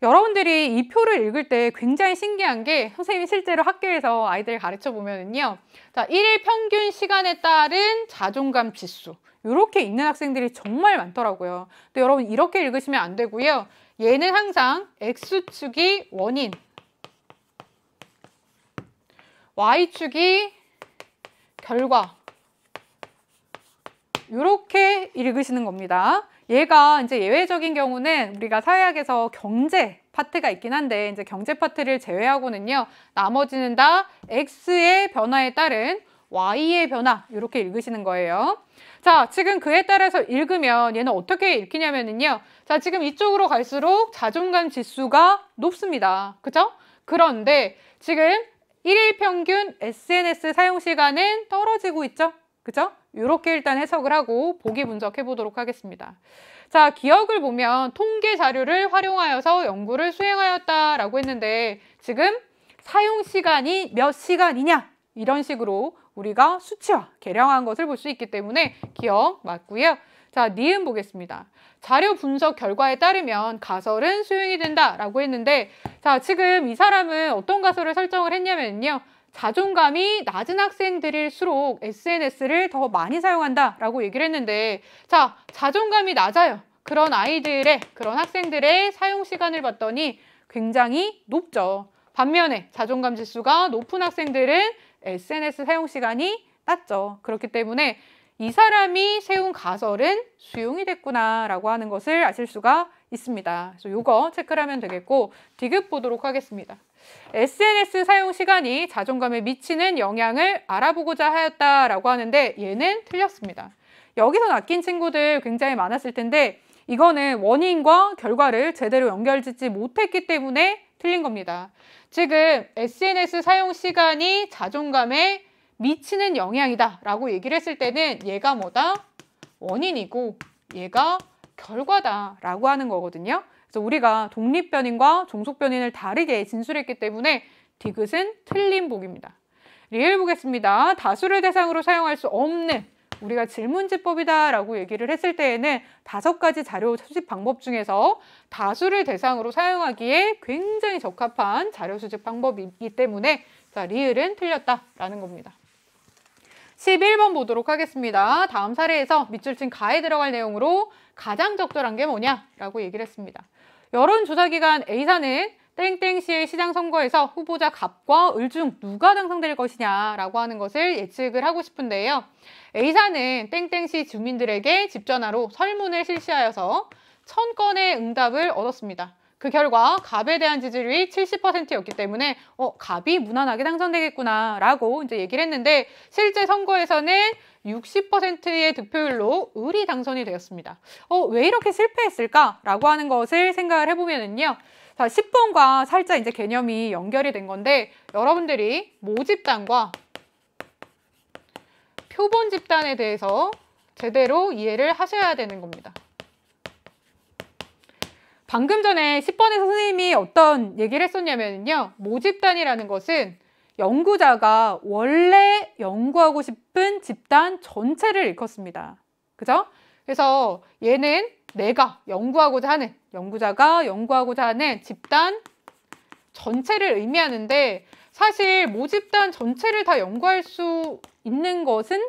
여러분들이 이 표를 읽을 때 굉장히 신기한 게 선생님이 실제로 학교에서 아이들 가르쳐 보면은요. 자, 1일 평균 시간에 따른 자존감 지수. 이렇게 읽는 학생들이 정말 많더라고요. 근데 여러분 이렇게 읽으시면 안 되고요. 얘는 항상 X축이 원인, Y축이 결과. 이렇게 읽으시는 겁니다. 얘가 이제 예외적인 경우는 우리가 사회학에서 경제 파트가 있긴 한데 이제 경제 파트를 제외하고는요. 나머지는 다 X의 변화에 따른 Y의 변화 이렇게 읽으시는 거예요. 자, 지금 그에 따라서 읽으면 얘는 어떻게 읽히냐면요. 자, 지금 이쪽으로 갈수록 자존감 지수가 높습니다. 그죠? 그런데 지금 일일 평균 SNS 사용 시간은 떨어지고 있죠? 그죠? 이렇게 일단 해석을 하고 보기 분석해 보도록 하겠습니다. 자, 기억을 보면 통계 자료를 활용하여서 연구를 수행하였다라고 했는데 지금 사용 시간이 몇 시간이냐? 이런 식으로 우리가 수치화, 계량한 것을 볼 수 있기 때문에 기억 맞고요. 자, 니은 보겠습니다. 자료 분석 결과에 따르면 가설은 수용이 된다라고 했는데 자, 지금 이 사람은 어떤 가설을 설정을 했냐면요. 자존감이 낮은 학생들일수록 SNS를 더 많이 사용한다라고 얘기를 했는데 자, 자존감이 낮아요. 그런 아이들의, 그런 학생들의 사용 시간을 봤더니 굉장히 높죠. 반면에 자존감 지수가 높은 학생들은 SNS 사용 시간이 낮죠. 그렇기 때문에 이 사람이 세운 가설은 수용이 됐구나라고 하는 것을 아실 수가 있습니다. 그래서 이거 체크를 하면 되겠고 디귿 보도록 하겠습니다. SNS 사용 시간이 자존감에 미치는 영향을 알아보고자 하였다라고 하는데 얘는 틀렸습니다. 여기서 낚인 친구들 굉장히 많았을 텐데 이거는 원인과 결과를 제대로 연결짓지 못했기 때문에 틀린 겁니다. 지금 SNS 사용 시간이 자존감에 미치는 영향이다 라고 얘기를 했을 때는 얘가 뭐다? 원인이고 얘가 결과다 라고 하는 거거든요. 그래서 우리가 독립변인과 종속변인을 다르게 진술했기 때문에 디귿은 틀린 복입니다. 리을 보겠습니다. 다수를 대상으로 사용할 수 없는 우리가 질문지법이다 라고 얘기를 했을 때에는 5가지 자료 수집 방법 중에서 다수를 대상으로 사용하기에 굉장히 적합한 자료 수집 방법이기 때문에 자, 리을은 틀렸다라는 겁니다. 11번 보도록 하겠습니다. 다음 사례에서 밑줄 친 가에 들어갈 내용으로 가장 적절한 게 뭐냐라고 얘기를 했습니다. 여론조사기관 A사는 땡땡시의 시장 선거에서 후보자 갑과 을 중 누가 당선될 것이냐라고 하는 것을 예측을 하고 싶은데요. A사는 땡땡시 주민들에게 집전화로 설문을 실시하여서 1000건의 응답을 얻었습니다. 그 결과 갑에 대한 지지율이 70%였기 때문에 갑이 무난하게 당선되겠구나 라고 이제 얘기를 했는데 실제 선거에서는 60%의 득표율로 을이 당선이 되었습니다. 왜 이렇게 실패했을까? 라고 하는 것을 생각을 해보면은요. 자, 10번과 살짝 이제 개념이 연결이 된 건데 여러분들이 모집단과 표본 집단에 대해서 제대로 이해를 하셔야 되는 겁니다. 방금 전에 10번에서 선생님이 어떤 얘기를 했었냐면요. 모집단이라는 것은 연구자가 원래 연구하고 싶은 집단 전체를 일컫습니다. 그죠? 그래서 얘는 내가 연구하고자 하는, 연구자가 연구하고자 하는 집단 전체를 의미하는데 사실 모집단 전체를 다 연구할 수 있는 것은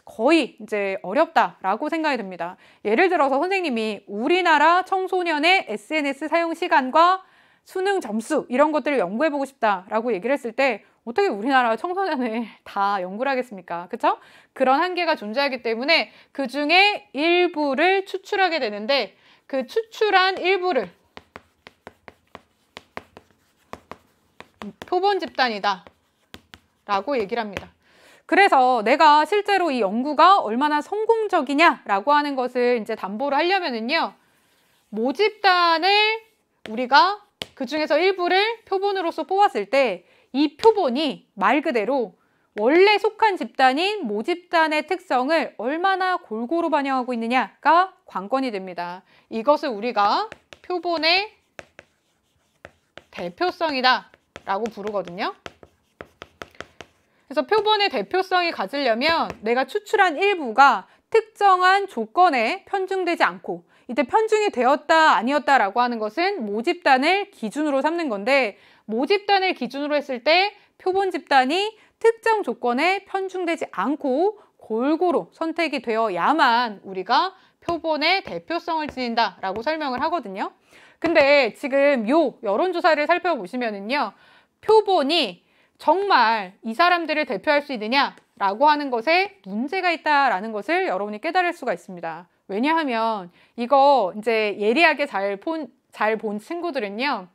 거의 이제 어렵다라고 생각이 듭니다. 예를 들어서 선생님이 우리나라 청소년의 SNS 사용 시간과 수능 점수 이런 것들을 연구해보고 싶다라고 얘기를 했을 때 어떻게 우리나라 청소년을 다 연구를 하겠습니까? 그쵸? 그런 한계가 존재하기 때문에 그 중에 일부를 추출하게 되는데 그 추출한 일부를 표본 집단이다 라고 얘기를 합니다. 그래서 내가 실제로 이 연구가 얼마나 성공적이냐라고 하는 것을 이제 담보를 하려면은요. 모집단을 우리가 그 중에서 일부를 표본으로서 뽑았을 때 이 표본이 말 그대로 원래 속한 집단인 모집단의 특성을 얼마나 골고루 반영하고 있느냐가 관건이 됩니다. 이것을 우리가 표본의 대표성이다 라고 부르거든요. 그래서 표본의 대표성이 가지려면 내가 추출한 일부가 특정한 조건에 편중되지 않고 이때 편중이 되었다 아니었다라고 하는 것은 모집단을 기준으로 삼는 건데 모집단을 기준으로 했을 때 표본 집단이 특정 조건에 편중되지 않고 골고루 선택이 되어야만 우리가 표본의 대표성을 지닌다라고 설명을 하거든요. 근데 지금 요 여론조사를 살펴보시면은요. 표본이 정말 이 사람들을 대표할 수 있느냐라고 하는 것에 문제가 있다라는 것을 여러분이 깨달을 수가 있습니다. 왜냐하면 이거 이제 예리하게 잘 본 친구들은요.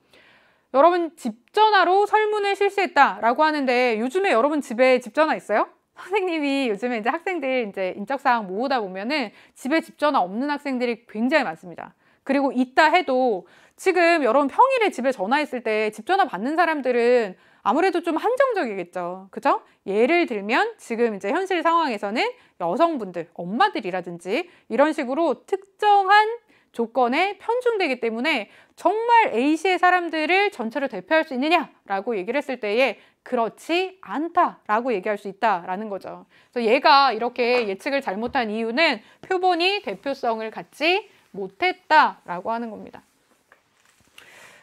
여러분 집 전화로 설문을 실시했다라고 하는데 요즘에 여러분 집에 집 전화 있어요? 선생님이 요즘에 이제 학생들 이제 인적사항 모으다 보면은 집에 집 전화 없는 학생들이 굉장히 많습니다. 그리고 있다 해도 지금 여러분 평일에 집에 전화했을 때 집 전화 받는 사람들은 아무래도 좀 한정적이겠죠. 그죠? 예를 들면 지금 이제 현실 상황에서는 여성분들, 엄마들이라든지 이런 식으로 특정한 조건에 편중되기 때문에 정말 A시의 사람들을 전체로 대표할 수 있느냐라고 얘기를 했을 때에 그렇지 않다라고 얘기할 수 있다라는 거죠. 그래서 얘가 이렇게 예측을 잘못한 이유는 표본이 대표성을 갖지 못했다라고 하는 겁니다.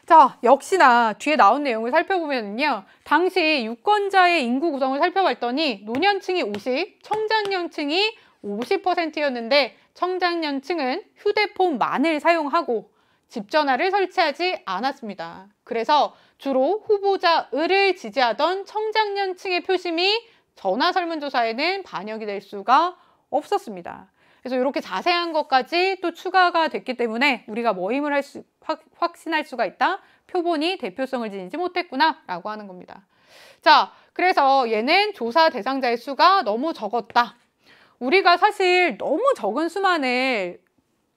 자, 역시나 뒤에 나온 내용을 살펴보면요. 당시 유권자의 인구 구성을 살펴봤더니 노년층이 50, 청장년층이 50%였는데 청장년층은 휴대폰만을 사용하고 집전화를 설치하지 않았습니다. 그래서 주로 후보자 을을 지지하던 청장년층의 표심이 전화 설문조사에는 반영이 될 수가 없었습니다. 그래서 이렇게 자세한 것까지 또 추가가 됐기 때문에 우리가 뭐임을 확신할 수가 있다. 표본이 대표성을 지니지 못했구나 라고 하는 겁니다. 자, 그래서 얘는 조사 대상자의 수가 너무 적었다. 우리가 사실 너무 적은 수만을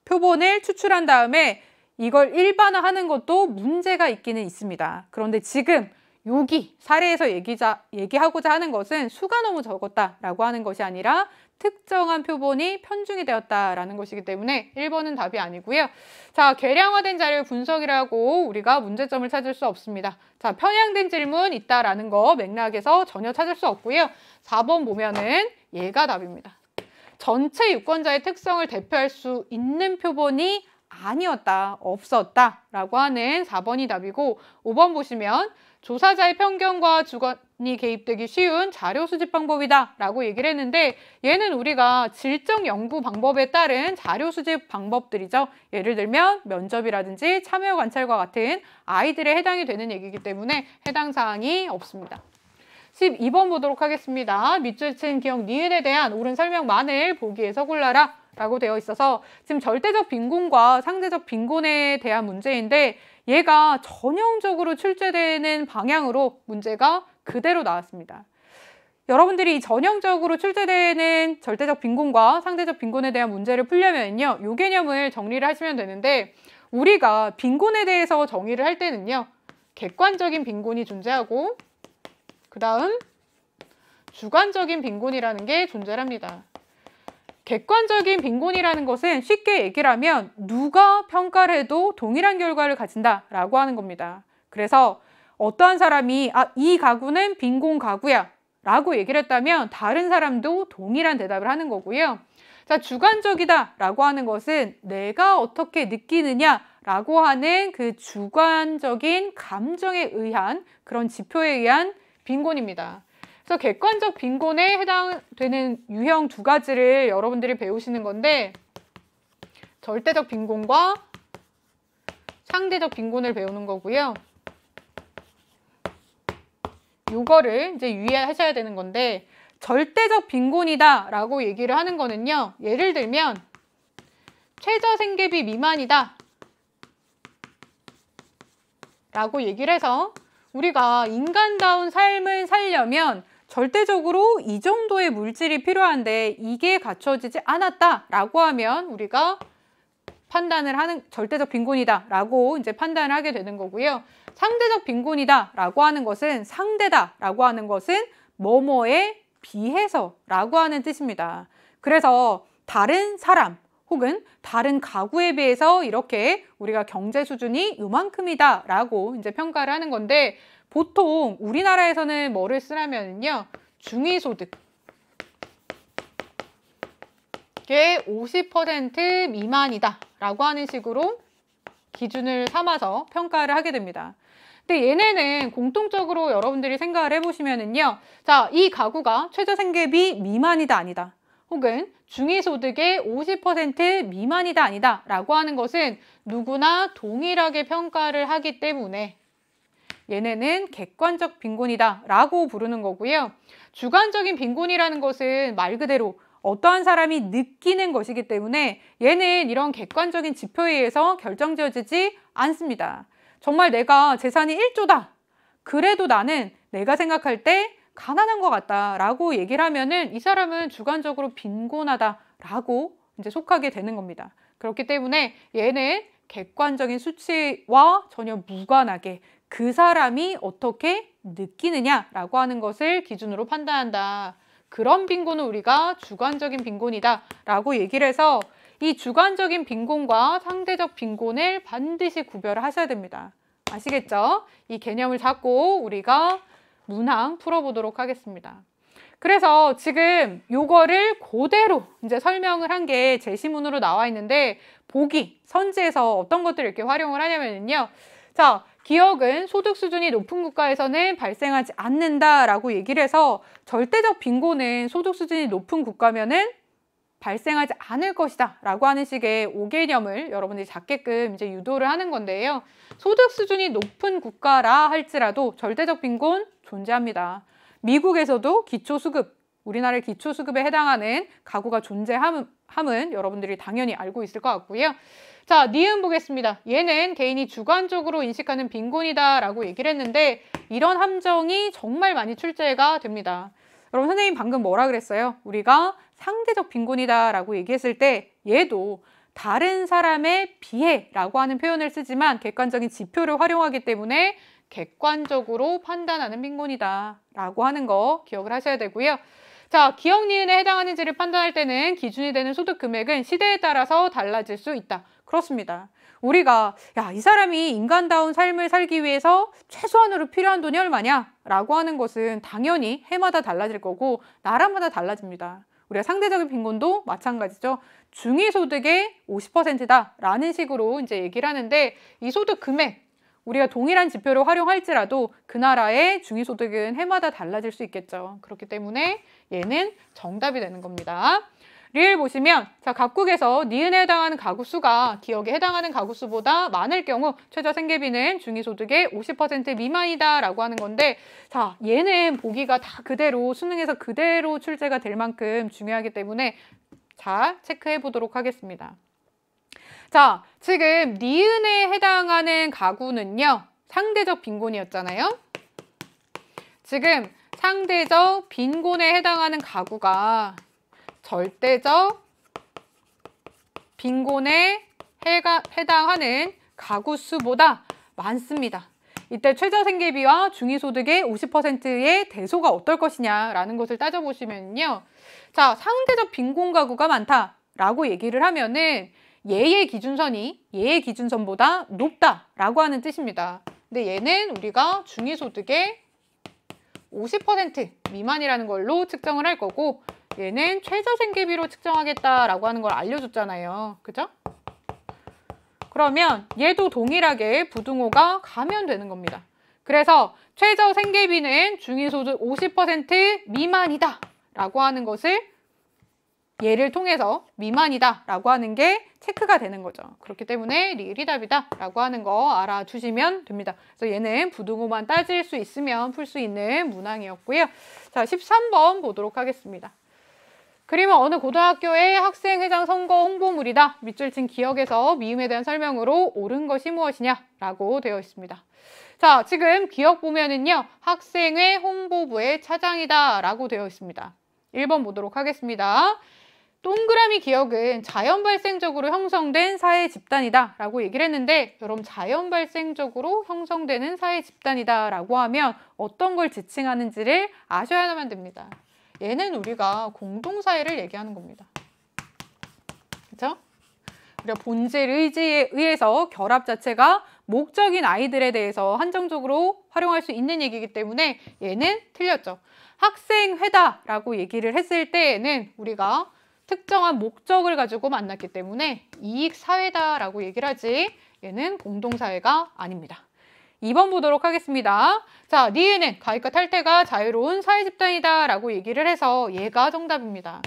표본을 추출한 다음에 이걸 일반화하는 것도 문제가 있기는 있습니다. 그런데 지금 여기 사례에서 얘기하고자 하는 것은 수가 너무 적었다라고 하는 것이 아니라 특정한 표본이 편중이 되었다라는 것이기 때문에 1번은 답이 아니고요. 자, 계량화된 자료 분석이라고 우리가 문제점을 찾을 수 없습니다. 자, 편향된 질문 있다라는 거 맥락에서 전혀 찾을 수 없고요. 4번 보면은 얘가 답입니다. 전체 유권자의 특성을 대표할 수 있는 표본이 아니었다, 없었다 라고 하는 4번이 답이고 5번 보시면 조사자의 편견과 주관이 개입되기 쉬운 자료 수집 방법이다 라고 얘기를 했는데 얘는 우리가 질적 연구 방법에 따른 자료 수집 방법들이죠. 예를 들면 면접이라든지 참여 관찰과 같은 아이들에 해당이 되는 얘기이기 때문에 해당 사항이 없습니다. 12번 보도록 하겠습니다. 밑줄 친 기억 니은에 대한 옳은 설명만을 보기에서 골라라 라고 되어 있어서 지금 절대적 빈곤과 상대적 빈곤에 대한 문제인데 얘가 전형적으로 출제되는 방향으로 문제가 그대로 나왔습니다. 여러분들이 전형적으로 출제되는 절대적 빈곤과 상대적 빈곤에 대한 문제를 풀려면요. 이 개념을 정리를 하시면 되는데 우리가 빈곤에 대해서 정의를 할 때는요. 객관적인 빈곤이 존재하고 그 다음 주관적인 빈곤이라는 게 존재합니다. 객관적인 빈곤이라는 것은 쉽게 얘기를 하면 누가 평가를 해도 동일한 결과를 가진다라고 하는 겁니다. 그래서 어떠한 사람이 이 가구는 빈곤 가구야 라고 얘기를 했다면 다른 사람도 동일한 대답을 하는 거고요. 자, 주관적이다 라고 하는 것은 내가 어떻게 느끼느냐라고 하는 그 주관적인 감정에 의한 그런 지표에 의한 빈곤입니다. 그래서 객관적 빈곤에 해당되는 유형 두 가지를 여러분들이 배우시는 건데 절대적 빈곤과 상대적 빈곤을 배우는 거고요. 요거를 이제 유의하셔야 되는 건데 절대적 빈곤이다 라고 얘기를 하는 거는요. 예를 들면 최저생계비 미만이다 라고 얘기를 해서 우리가 인간다운 삶을 살려면 절대적으로 이 정도의 물질이 필요한데 이게 갖춰지지 않았다라고 하면 우리가 판단을 하는 절대적 빈곤이다라고 이제 판단을 하게 되는 거고요. 상대적 빈곤이다라고 하는 것은 상대다라고 하는 것은 뭐뭐에 비해서라고 하는 뜻입니다. 그래서 다른 사람 혹은 다른 가구에 비해서 이렇게 우리가 경제 수준이 요만큼이다라고 이제 평가를 하는 건데 보통 우리나라에서는 뭐를 쓰냐면요. 중위소득의 50% 미만이다 라고 하는 식으로 기준을 삼아서 평가를 하게 됩니다. 근데 얘네는 공통적으로 여러분들이 생각을 해보시면은요. 자, 이 가구가 최저생계비 미만이다 아니다. 혹은 중위소득의 50% 미만이다 아니다 라고 하는 것은 누구나 동일하게 평가를 하기 때문에 얘네는 객관적 빈곤이다 라고 부르는 거고요. 주관적인 빈곤이라는 것은 말 그대로 어떠한 사람이 느끼는 것이기 때문에 얘는 이런 객관적인 지표에 의해서 결정지어지지 않습니다. 정말 내가 재산이 1조다. 그래도 나는 내가 생각할 때 가난한 것 같다 라고 얘기를 하면은 이 사람은 주관적으로 빈곤하다 라고 이제 속하게 되는 겁니다. 그렇기 때문에 얘는 객관적인 수치와 전혀 무관하게 그 사람이 어떻게 느끼느냐라고 하는 것을 기준으로 판단한다. 그런 빈곤은 우리가 주관적인 빈곤이다 라고 얘기를 해서 이 주관적인 빈곤과 상대적 빈곤을 반드시 구별을 하셔야 됩니다. 아시겠죠? 이 개념을 잡고 우리가 문항 풀어보도록 하겠습니다. 그래서 지금 요거를 그대로 이제 설명을 한 게 제시문으로 나와 있는데 보기, 선지에서 어떤 것들을 이렇게 활용을 하냐면요. 자, 기억은 소득 수준이 높은 국가에서는 발생하지 않는다라고 얘기를 해서 절대적 빈곤은 소득 수준이 높은 국가면은 발생하지 않을 것이다 라고 하는 식의 5개념을 여러분들이 잡게끔 이제 유도를 하는 건데요. 소득 수준이 높은 국가라 할지라도 절대적 빈곤 존재합니다. 미국에서도 기초수급, 우리나라의 기초수급에 해당하는 가구가 존재함은 여러분들이 당연히 알고 있을 것 같고요. 자, 니은 보겠습니다. 얘는 개인이 주관적으로 인식하는 빈곤이다 라고 얘기를 했는데 이런 함정이 정말 많이 출제가 됩니다. 여러분 선생님 방금 뭐라 그랬어요? 우리가 상대적 빈곤이다 라고 얘기했을 때 얘도 다른 사람에 비해 라고 하는 표현을 쓰지만 객관적인 지표를 활용하기 때문에 객관적으로 판단하는 빈곤이다 라고 하는 거 기억을 하셔야 되고요. 자, 기억 니은에 해당하는지를 판단할 때는 기준이 되는 소득 금액은 시대에 따라서 달라질 수 있다. 그렇습니다. 우리가 이 사람이 인간다운 삶을 살기 위해서 최소한으로 필요한 돈이 얼마냐? 라고 하는 것은 당연히 해마다 달라질 거고 나라마다 달라집니다. 우리가 상대적인 빈곤도 마찬가지죠. 중위소득의 50%다 라는 식으로 이제 얘기를 하는데 이 소득 금액 우리가 동일한 지표를 활용할지라도 그 나라의 중위소득은 해마다 달라질 수 있겠죠. 그렇기 때문에 얘는 정답이 되는 겁니다. 리을 보시면 자, 각국에서 니은에 해당하는 가구 수가 기억에 해당하는 가구 수보다 많을 경우 최저 생계비는 중위소득의 50% 미만이다 라고 하는 건데 자, 얘는 보기가 다 그대로 수능에서 그대로 출제가 될 만큼 중요하기 때문에 자, 체크해 보도록 하겠습니다. 자, 지금 니은에 해당하는 가구는요. 상대적 빈곤이었잖아요. 지금 상대적 빈곤에 해당하는 가구가 절대적 빈곤에 해당하는 가구 수보다 많습니다. 이때 최저생계비와 중위소득의 50%의 대소가 어떨 것이냐라는 것을 따져보시면요. 자, 상대적 빈곤 가구가 많다라고 얘기를 하면은 얘의 기준선이 얘의 기준선보다 높다라고 하는 뜻입니다. 근데 얘는 우리가 중위소득의 50% 미만이라는 걸로 측정을 할 거고 얘는 최저생계비로 측정하겠다라고 하는 걸 알려줬잖아요. 그죠? 그러면 얘도 동일하게 부등호가 가면 되는 겁니다. 그래서 최저생계비는 중위소득 50% 미만이다 라고 하는 것을 얘를 통해서 미만이다 라고 하는 게 체크가 되는 거죠. 그렇기 때문에 리을이 답이다 라고 하는 거 알아두시면 됩니다. 그래서 얘는 부등호만 따질 수 있으면 풀 수 있는 문항이었고요. 자, 13번 보도록 하겠습니다. 그림은 어느 고등학교의 학생회장 선거 홍보물이다. 밑줄 친 기억에서 미음에 대한 설명으로 옳은 것이 무엇이냐 라고 되어 있습니다. 자, 지금 기억 보면은요. 학생회 홍보부의 차장이다 라고 되어 있습니다. 1번 보도록 하겠습니다. 동그라미 기억은 자연 발생적으로 형성된 사회 집단이다 라고 얘기를 했는데 여러분 자연 발생적으로 형성되는 사회 집단이다 라고 하면 어떤 걸 지칭하는지를 아셔야만 됩니다. 얘는 우리가 공동사회를 얘기하는 겁니다. 그렇죠? 우리가 본질 의지에 의해서 결합 자체가 목적인 아이들에 대해서 한정적으로 활용할 수 있는 얘기이기 때문에 얘는 틀렸죠. 학생회다라고 얘기를 했을 때에는 우리가 특정한 목적을 가지고 만났기 때문에 이익사회다라고 얘기를 하지 얘는 공동사회가 아닙니다. 2번 보도록 하겠습니다. 자, 니은은 가입과 탈퇴가 자유로운 사회집단이다 라고 얘기를 해서 얘가 정답입니다.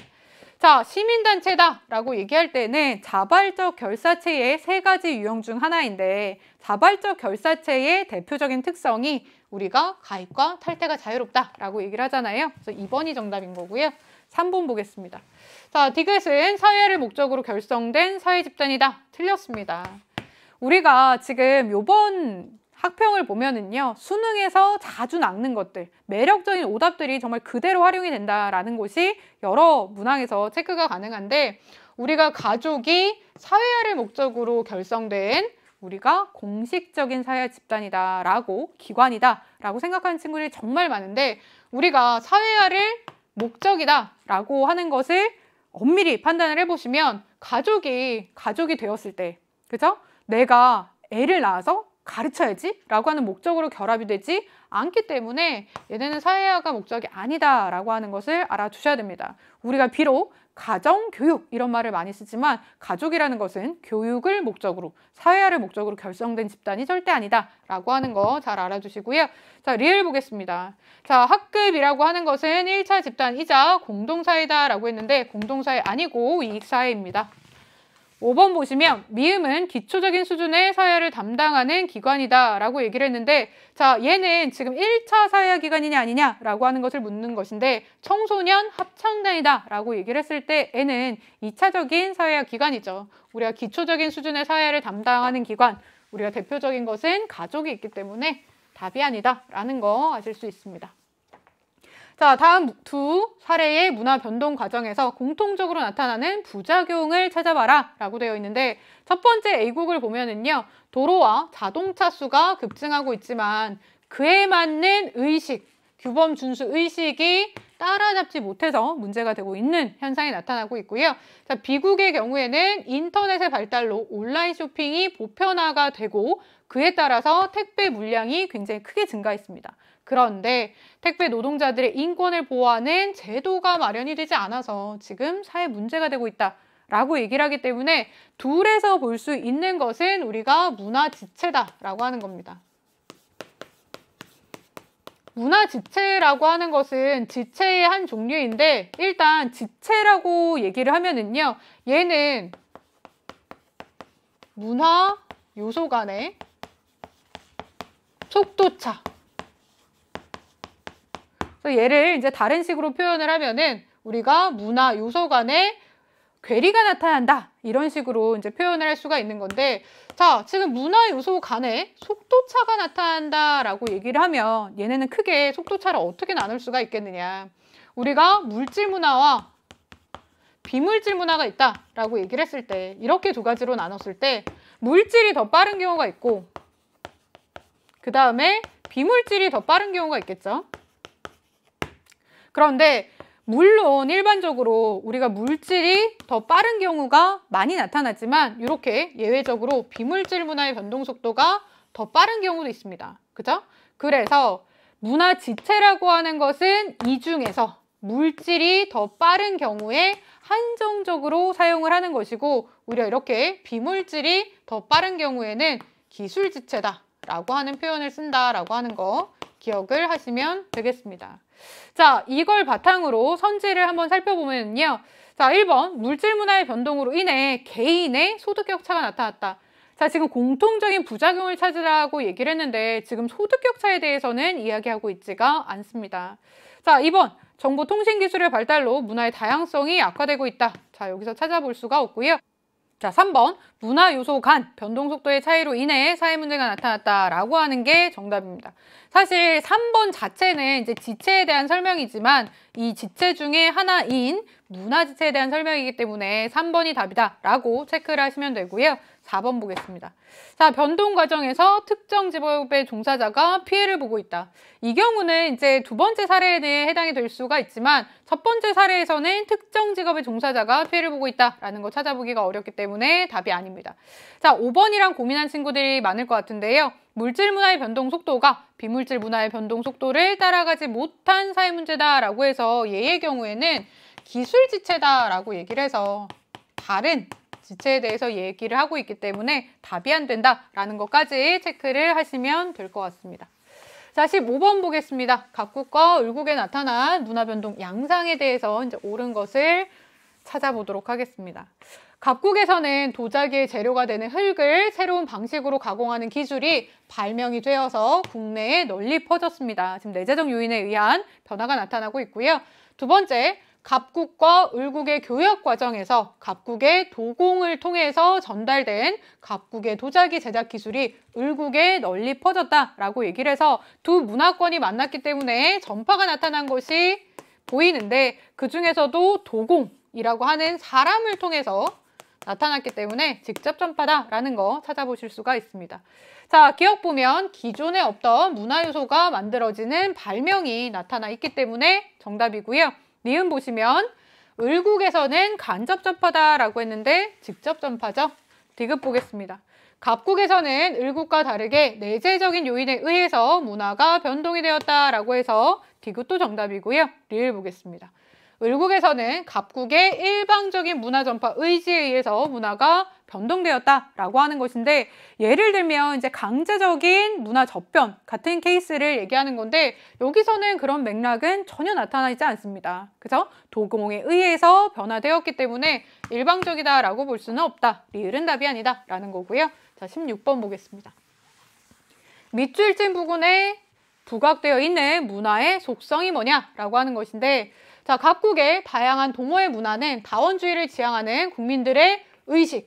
자, 시민단체다 라고 얘기할 때는 자발적 결사체의 3가지 유형 중 하나인데 자발적 결사체의 대표적인 특성이 우리가 가입과 탈퇴가 자유롭다 라고 얘기를 하잖아요. 그래서 2번이 정답인 거고요. 3번 보겠습니다. 자, 디귿은 사회화를 목적으로 결성된 사회 집단이다. 틀렸습니다. 우리가 지금 요번 학평을 보면은요, 수능에서 자주 낚는 것들, 매력적인 오답들이 정말 그대로 활용이 된다라는 것이 여러 문항에서 체크가 가능한데, 우리가 가족이 사회화를 목적으로 결성된 우리가 공식적인 사회 집단이다라고, 기관이다라고 생각하는 친구들이 정말 많은데, 우리가 사회화를 목적이다라고 하는 것을 엄밀히 판단을 해보시면 가족이 되었을 때, 그죠? 내가 애를 낳아서 가르쳐야지 라고 하는 목적으로 결합이 되지 않기 때문에 얘네는 사회화가 목적이 아니다 라고 하는 것을 알아두셔야 됩니다. 우리가 비록 가정, 교육 이런 말을 많이 쓰지만 가족이라는 것은 교육을 목적으로, 사회화를 목적으로 결성된 집단이 절대 아니다 라고 하는 거 잘 알아두시고요. 자, 리을 보겠습니다. 자, 학급이라고 하는 것은 1차 집단이자 공동사회다 라고 했는데 공동사회 아니고 이익사회입니다. 5번 보시면 미음은 기초적인 수준의 사회화를 담당하는 기관이다 라고 얘기를 했는데, 자, 얘는 지금 1차 사회화 기관이냐 아니냐 라고 하는 것을 묻는 것인데 청소년 합창단이다 라고 얘기를 했을 때 애는 2차적인 사회화 기관이죠. 우리가 기초적인 수준의 사회화를 담당하는 기관, 우리가 대표적인 것은 가족이 있기 때문에 답이 아니다 라는 거 아실 수 있습니다. 자, 다음 두 사례의 문화 변동 과정에서 공통적으로 나타나는 부작용을 찾아봐라 라고 되어 있는데, 첫 번째 A국을 보면은요, 도로와 자동차 수가 급증하고 있지만 그에 맞는 의식, 규범 준수 의식이 따라잡지 못해서 문제가 되고 있는 현상이 나타나고 있고요. 자, B국의 경우에는 인터넷의 발달로 온라인 쇼핑이 보편화가 되고 그에 따라서 택배 물량이 굉장히 크게 증가했습니다. 그런데 택배 노동자들의 인권을 보호하는 제도가 마련이 되지 않아서 지금 사회 문제가 되고 있다라고 얘기를 하기 때문에 둘에서 볼 수 있는 것은 우리가 문화지체다라고 하는 겁니다. 문화지체라고 하는 것은 지체의 한 종류인데, 일단 지체라고 얘기를 하면은요, 얘는 문화 요소 간의 속도차. 얘를 이제 다른 식으로 표현을 하면은 우리가 문화 요소 간의 괴리가 나타난다 이런 식으로 이제 표현을 할 수가 있는 건데, 자, 지금 문화 요소 간의 속도차가 나타난다라고 얘기를 하면 얘네는 크게 속도차를 어떻게 나눌 수가 있겠느냐. 우리가 물질 문화와 비물질 문화가 있다라고 얘기를 했을 때, 이렇게 두 가지로 나눴을 때 물질이 더 빠른 경우가 있고 그 다음에 비물질이 더 빠른 경우가 있겠죠. 그런데 물론 일반적으로 우리가 물질이 더 빠른 경우가 많이 나타나지만 이렇게 예외적으로 비물질 문화의 변동 속도가 더 빠른 경우도 있습니다. 그죠? 그래서 문화 지체라고 하는 것은 이 중에서 물질이 더 빠른 경우에 한정적으로 사용을 하는 것이고, 우리가 이렇게 비물질이 더 빠른 경우에는 기술 지체다라고 하는 표현을 쓴다라고 하는 거 기억을 하시면 되겠습니다. 자, 이걸 바탕으로 선지를 한번 살펴보면요. 자, 1번 물질 문화의 변동으로 인해 개인의 소득 격차가 나타났다. 자, 지금 공통적인 부작용을 찾으라고 얘기를 했는데 지금 소득 격차에 대해서는 이야기하고 있지가 않습니다. 자, 2번 정보통신기술의 발달로 문화의 다양성이 악화되고 있다. 자, 여기서 찾아볼 수가 없고요. 자, 3번 문화 요소 간 변동 속도의 차이로 인해 사회 문제가 나타났다라고 하는 게 정답입니다. 사실 3번 자체는 이제 지체에 대한 설명이지만 이 지체 중에 하나인 문화 지체에 대한 설명이기 때문에 3번이 답이다라고 체크를 하시면 되고요. 4번 보겠습니다. 자, 변동 과정에서 특정 직업의 종사자가 피해를 보고 있다. 이 경우는 이제 두 번째 사례에 해당이 될 수가 있지만 첫 번째 사례에서는 특정 직업의 종사자가 피해를 보고 있다라는 거 찾아보기가 어렵기 때문에 답이 아닙니다. 자, 5번이랑 고민한 친구들이 많을 것 같은데요. 물질 문화의 변동 속도가 비물질 문화의 변동 속도를 따라가지 못한 사회 문제다라고 해서 얘의 경우에는 기술 지체다라고 얘기를 해서 다른 지체에 대해서 얘기를 하고 있기 때문에 답이 안 된다라는 것까지 체크를 하시면 될 것 같습니다. 자, 15번 보겠습니다. 각국과 을국에 나타난 문화변동 양상에 대해서 이제 옳은 것을 찾아보도록 하겠습니다. 각국에서는 도자기의 재료가 되는 흙을 새로운 방식으로 가공하는 기술이 발명이 되어서 국내에 널리 퍼졌습니다. 지금 내재적 요인에 의한 변화가 나타나고 있고요. 두 번째, 갑국과 을국의 교역 과정에서 갑국의 도공을 통해서 전달된 갑국의 도자기 제작 기술이 을국에 널리 퍼졌다라고 얘기를 해서 두 문화권이 만났기 때문에 전파가 나타난 것이 보이는데 그 중에서도 도공이라고 하는 사람을 통해서 나타났기 때문에 직접 전파다라는 거 찾아보실 수가 있습니다. 자, 기억 보면 기존에 없던 문화 요소가 만들어지는 발명이 나타나 있기 때문에 정답이고요. 니은 보시면 을국에서는 간접 전파다라고 했는데 직접 전파죠. 디귿 보겠습니다. 갑국에서는 을국과 다르게 내재적인 요인에 의해서 문화가 변동이 되었다라고 해서 디귿도 정답이고요. 리을 보겠습니다. 을국에서는 갑국의 일방적인 문화 전파 의지에 의해서 문화가 변동되었다라고 하는 것인데 예를 들면 이제 강제적인 문화 접변 같은 케이스를 얘기하는 건데 여기서는 그런 맥락은 전혀 나타나 있지 않습니다. 그죠? 도공에 의해서 변화되었기 때문에 일방적이다라고 볼 수는 없다. 리을은 답이 아니다라는 거고요. 자, 16번 보겠습니다. 밑줄진 부근에 부각되어 있는 문화의 속성이 뭐냐라고 하는 것인데 자, 각국의 다양한 동호회 문화는 다원주의를 지향하는 국민들의 의식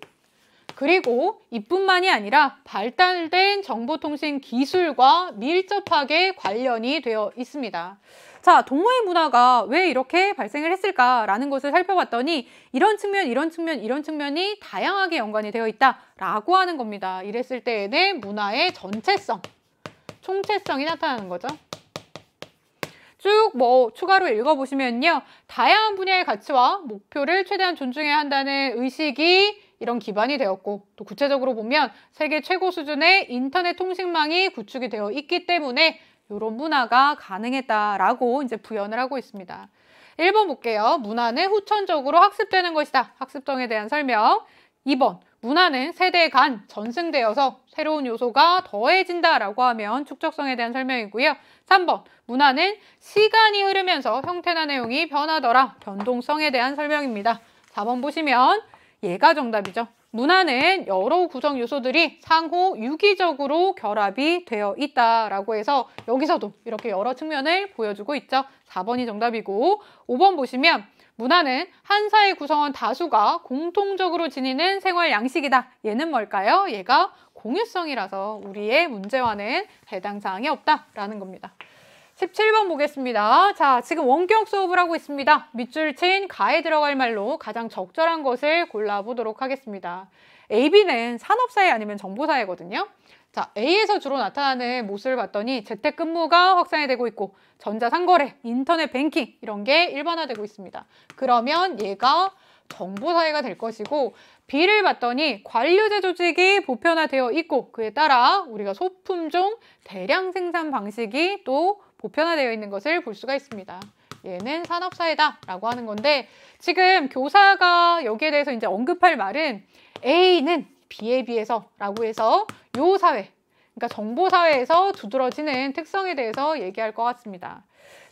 그리고 이뿐만이 아니라 발달된 정보통신 기술과 밀접하게 관련이 되어 있습니다. 자, 동호회 문화가 왜 이렇게 발생을 했을까라는 것을 살펴봤더니 이런 측면, 이런 측면, 이런 측면이 다양하게 연관이 되어 있다라고 하는 겁니다. 이랬을 때에는 문화의 전체성, 총체성이 나타나는 거죠. 쭉 추가로 읽어보시면요. 다양한 분야의 가치와 목표를 최대한 존중해야 한다는 의식이 이런 기반이 되었고 또 구체적으로 보면 세계 최고 수준의 인터넷 통신망이 구축이 되어 있기 때문에 이런 문화가 가능했다라고 이제 부연을 하고 있습니다. 1번 볼게요. 문화는 후천적으로 학습되는 것이다. 학습성에 대한 설명. 2번. 문화는 세대 간 전승되어서 새로운 요소가 더해진다라고 하면 축적성에 대한 설명이고요. 3번. 문화는 시간이 흐르면서 형태나 내용이 변하더라. 변동성에 대한 설명입니다. 4번 보시면 얘가 정답이죠. 문화는 여러 구성 요소들이 상호 유기적으로 결합이 되어 있다라고 해서 여기서도 이렇게 여러 측면을 보여주고 있죠. 4번이 정답이고 5번 보시면 문화는 한 사회 구성원 다수가 공통적으로 지니는 생활 양식이다. 얘는 뭘까요? 얘가 공유성이라서 우리의 문제와는 해당 사항이 없다라는 겁니다. 17번 보겠습니다. 자, 지금 원격 수업을 하고 있습니다. 밑줄 친 가에 들어갈 말로 가장 적절한 것을 골라보도록 하겠습니다. A, B는 산업사회 아니면 정보사회거든요. 자, A에서 주로 나타나는 모습을 봤더니 재택근무가 확산이 되고 있고 전자상거래, 인터넷 뱅킹 이런 게 일반화되고 있습니다. 그러면 얘가 정보사회가 될 것이고 B를 봤더니 관료제 조직이 보편화되어 있고 그에 따라 우리가 소품종 대량 생산 방식이 또 보편화되어 있는 것을 볼 수가 있습니다. 얘는 산업사회다라고 하는 건데 지금 교사가 여기에 대해서 이제 언급할 말은 A는 B에 비해서 라고 해서 요 사회, 그러니까 정보사회에서 두드러지는 특성에 대해서 얘기할 것 같습니다.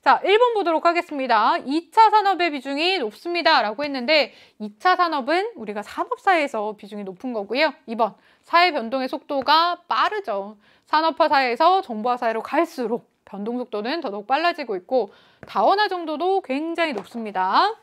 자, 1번 보도록 하겠습니다. 2차 산업의 비중이 높습니다 라고 했는데 2차 산업은 우리가 산업사회에서 비중이 높은 거고요. 2번, 사회 변동의 속도가 빠르죠. 산업화 사회에서 정보화 사회로 갈수록 변동 속도는 더더욱 빨라지고 있고 다원화 정도도 굉장히 높습니다.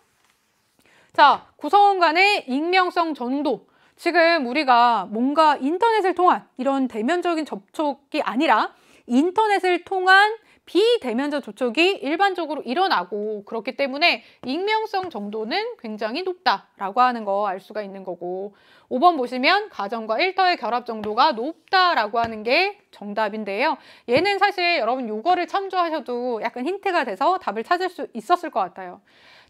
자, 구성원 간의 익명성 전도. 지금 우리가 뭔가 인터넷을 통한 이런 대면적인 접촉이 아니라 인터넷을 통한 비대면적 접촉이 일반적으로 일어나고 그렇기 때문에 익명성 정도는 굉장히 높다라고 하는 거 알 수가 있는 거고 5번 보시면 가정과 일터의 결합 정도가 높다라고 하는 게 정답인데요. 얘는 사실 여러분 요거를 참조하셔도 약간 힌트가 돼서 답을 찾을 수 있었을 것 같아요.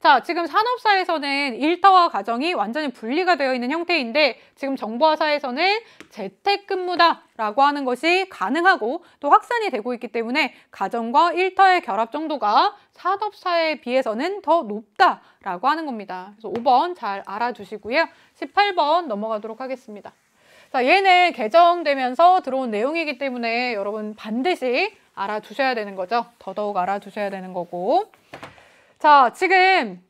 자, 지금 산업사에서는 일터와 가정이 완전히 분리가 되어 있는 형태인데 지금 정보화사에서는 재택근무다라고 하는 것이 가능하고 또 확산이 되고 있기 때문에 가정과 일터의 결합 정도가 산업사에 비해서는 더 높다라고 하는 겁니다. 그래서 5번 잘 알아두시고요. 18번 넘어가도록 하겠습니다. 자, 얘는 개정되면서 들어온 내용이기 때문에 여러분 반드시 알아두셔야 되는 거죠. 더더욱 알아두셔야 되는 거고. 자, 지금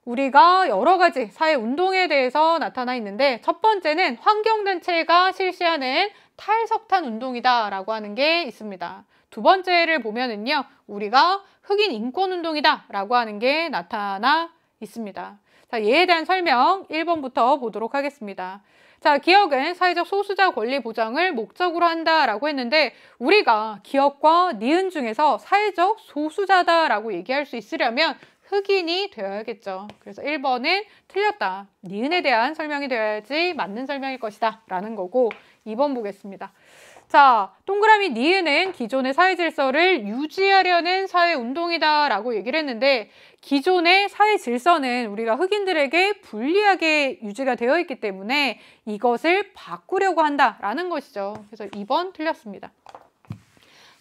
우리가 여러 가지 사회운동에 대해서 나타나 있는데 첫 번째는 환경단체가 실시하는 탈석탄 운동이다라고 하는 게 있습니다. 두 번째를 보면은요, 우리가 흑인 인권운동이다라고 하는 게 나타나 있습니다. 자, 얘에 대한 설명 1번부터 보도록 하겠습니다. 자, 기업은 사회적 소수자 권리 보장을 목적으로 한다라고 했는데 우리가 기업과 니은 중에서 사회적 소수자다라고 얘기할 수 있으려면 흑인이 되어야겠죠. 그래서 1번은 틀렸다. 니은에 대한 설명이 되어야지 맞는 설명일 것이다 라는 거고 2번 보겠습니다. 자, 동그라미 니은은 기존의 사회 질서를 유지하려는 사회운동이다 라고 얘기를 했는데 기존의 사회 질서는 우리가 흑인들에게 불리하게 유지가 되어 있기 때문에 이것을 바꾸려고 한다라는 것이죠. 그래서 2번 틀렸습니다.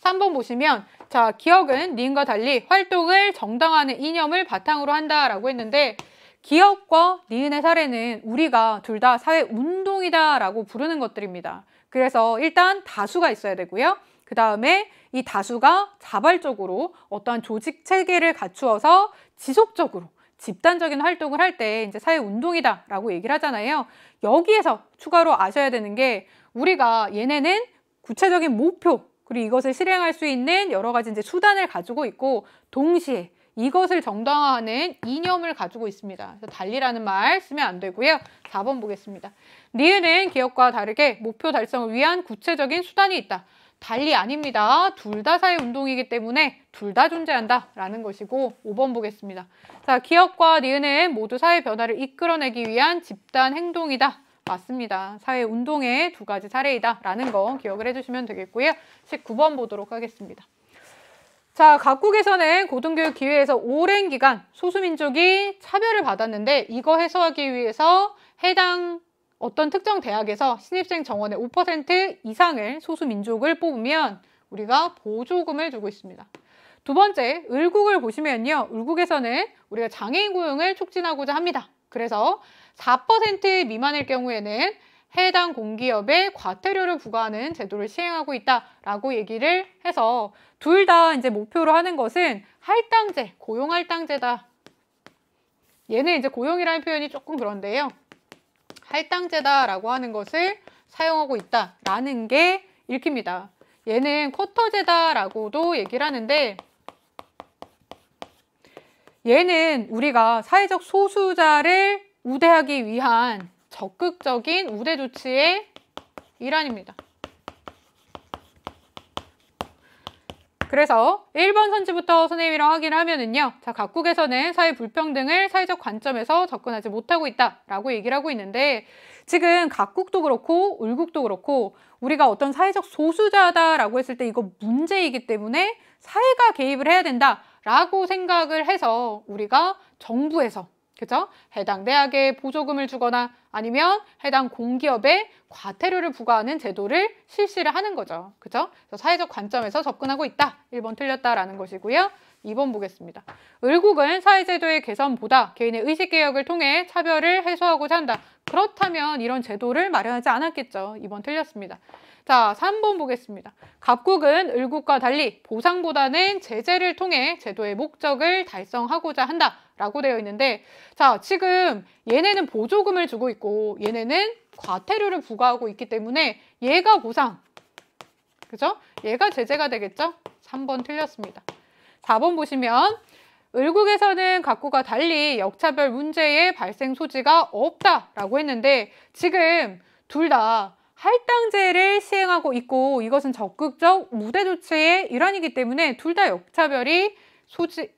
3번 보시면 자, 기업은 니은과 달리 활동을 정당화하는 이념을 바탕으로 한다라고 했는데 기업과 니은의 사례는 우리가 둘 다 사회운동이다라고 부르는 것들입니다. 그래서 일단 다수가 있어야 되고요. 그 다음에 이 다수가 자발적으로 어떠한 조직 체계를 갖추어서 지속적으로 집단적인 활동을 할 때 이제 사회운동이다라고 얘기를 하잖아요. 여기에서 추가로 아셔야 되는 게 우리가 얘네는 구체적인 목표 그리고 이것을 실행할 수 있는 여러 가지 이제 수단을 가지고 있고 동시에 이것을 정당화하는 이념을 가지고 있습니다. 그래서 달리라는 말 쓰면 안 되고요. 4번 보겠습니다. 니은은 기업과 다르게 목표 달성을 위한 구체적인 수단이 있다. 달리 아닙니다. 둘 다 사회운동이기 때문에 둘 다 존재한다 라는 것이고 5번 보겠습니다. 자, 기업과 니은은 모두 사회 변화를 이끌어내기 위한 집단 행동이다. 맞습니다. 사회운동의 두 가지 사례이다 라는 거 기억을 해주시면 되겠고요. 19번 보도록 하겠습니다. 자, 각국에서는 고등교육 기회에서 오랜 기간 소수민족이 차별을 받았는데 이거 해소하기 위해서 해당 어떤 특정 대학에서 신입생 정원의 5% 이상을 소수민족을 뽑으면 우리가 보조금을 주고 있습니다. 두 번째, 을국을 보시면요. 을국에서는 우리가 장애인 고용을 촉진하고자 합니다. 그래서 4% 미만일 경우에는 해당 공기업에 과태료를 부과하는 제도를 시행하고 있다라고 얘기를 해서 둘 다 이제 목표로 하는 것은 할당제, 고용할당제다. 얘는 이제 고용이라는 표현이 조금 그런데요. 할당제다라고 하는 것을 사용하고 있다라는 게 읽힙니다. 얘는 쿼터제다라고도 얘기를 하는데 얘는 우리가 사회적 소수자를 우대하기 위한 적극적인 우대 조치의 일환입니다. 그래서 1번 선지부터 선생님이랑 확인을 하면은요. 자, 각국에서는 사회 불평등을 사회적 관점에서 접근하지 못하고 있다라고 얘기를 하고 있는데 지금 각국도 그렇고 을국도 그렇고 우리가 어떤 사회적 소수자다라고 했을 때 이거 문제이기 때문에 사회가 개입을 해야 된다라고 생각을 해서 우리가 정부에서 그죠? 해당 대학에 보조금을 주거나 아니면 해당 공기업에 과태료를 부과하는 제도를 실시를 하는 거죠. 그죠? 그래서 사회적 관점에서 접근하고 있다. 1번 틀렸다라는 것이고요. 2번 보겠습니다. 을국은 사회제도의 개선보다 개인의 의식개혁을 통해 차별을 해소하고자 한다. 그렇다면 이런 제도를 마련하지 않았겠죠. 2번 틀렸습니다. 자, 3번 보겠습니다. 갑국은 을국과 달리 보상보다는 제재를 통해 제도의 목적을 달성하고자 한다. 라고 되어 있는데 자, 지금 얘네는 보조금을 주고 있고 얘네는 과태료를 부과하고 있기 때문에 얘가 보상, 그죠? 얘가 제재가 되겠죠? 3번 틀렸습니다. 4번 보시면 을국에서는 각국과 달리 역차별 문제의 발생 소지가 없다라고 했는데 지금 둘 다 할당제를 시행하고 있고 이것은 적극적 우대 조치의 일환이기 때문에 둘 다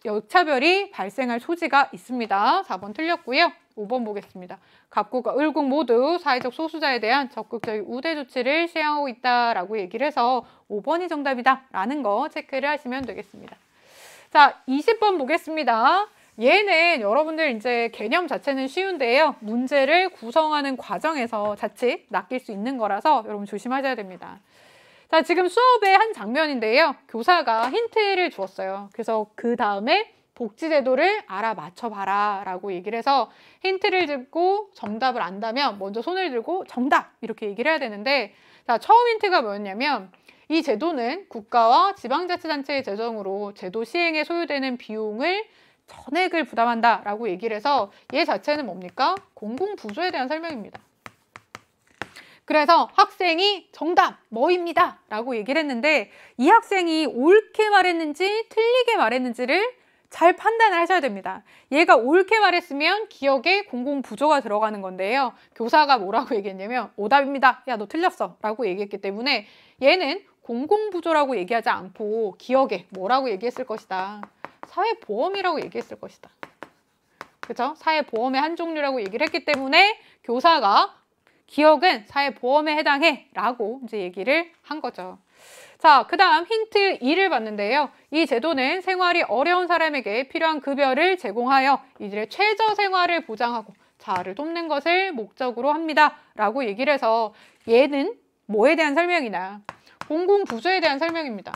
역차별이 발생할 소지가 있습니다. 4번 틀렸고요. 5번 보겠습니다. 갑국과 을국 모두 사회적 소수자에 대한 적극적인 우대 조치를 시행하고 있다라고 얘기를 해서 5번이 정답이다 라는 거 체크를 하시면 되겠습니다. 자, 20번 보겠습니다. 얘는 여러분들 이제 개념 자체는 쉬운데요. 문제를 구성하는 과정에서 자칫 낚일 수 있는 거라서 여러분 조심하셔야 됩니다. 자, 지금 수업의 한 장면인데요. 교사가 힌트를 주었어요. 그래서 그 다음에 복지제도를 알아맞혀봐라 라고 얘기를 해서 힌트를 듣고 정답을 안다면 먼저 손을 들고 정답! 이렇게 얘기를 해야 되는데 자, 처음 힌트가 뭐였냐면 이 제도는 국가와 지방자치단체의 재정으로 제도 시행에 소요되는 비용을 전액을 부담한다 라고 얘기를 해서 얘 자체는 뭡니까? 공공부조에 대한 설명입니다. 그래서 학생이 정답 뭐입니다 라고 얘기를 했는데 이 학생이 옳게 말했는지 틀리게 말했는지를 잘 판단을 하셔야 됩니다. 얘가 옳게 말했으면 기억에 공공부조가 들어가는 건데요. 교사가 뭐라고 얘기했냐면 오답입니다. 야, 너 틀렸어 라고 얘기했기 때문에 얘는 공공부조라고 얘기하지 않고 기억에 뭐라고 얘기했을 것이다. 사회보험이라고 얘기했을 것이다. 그죠? 사회보험의 한 종류라고 얘기를 했기 때문에 교사가 기억은 사회보험에 해당해 라고 이제 얘기를 한 거죠. 자, 그 다음 힌트 2를 봤는데요. 이 제도는 생활이 어려운 사람에게 필요한 급여를 제공하여 이들의 최저 생활을 보장하고 자아를 돕는 것을 목적으로 합니다. 라고 얘기를 해서 얘는 뭐에 대한 설명이나 공공부조에 대한 설명입니다.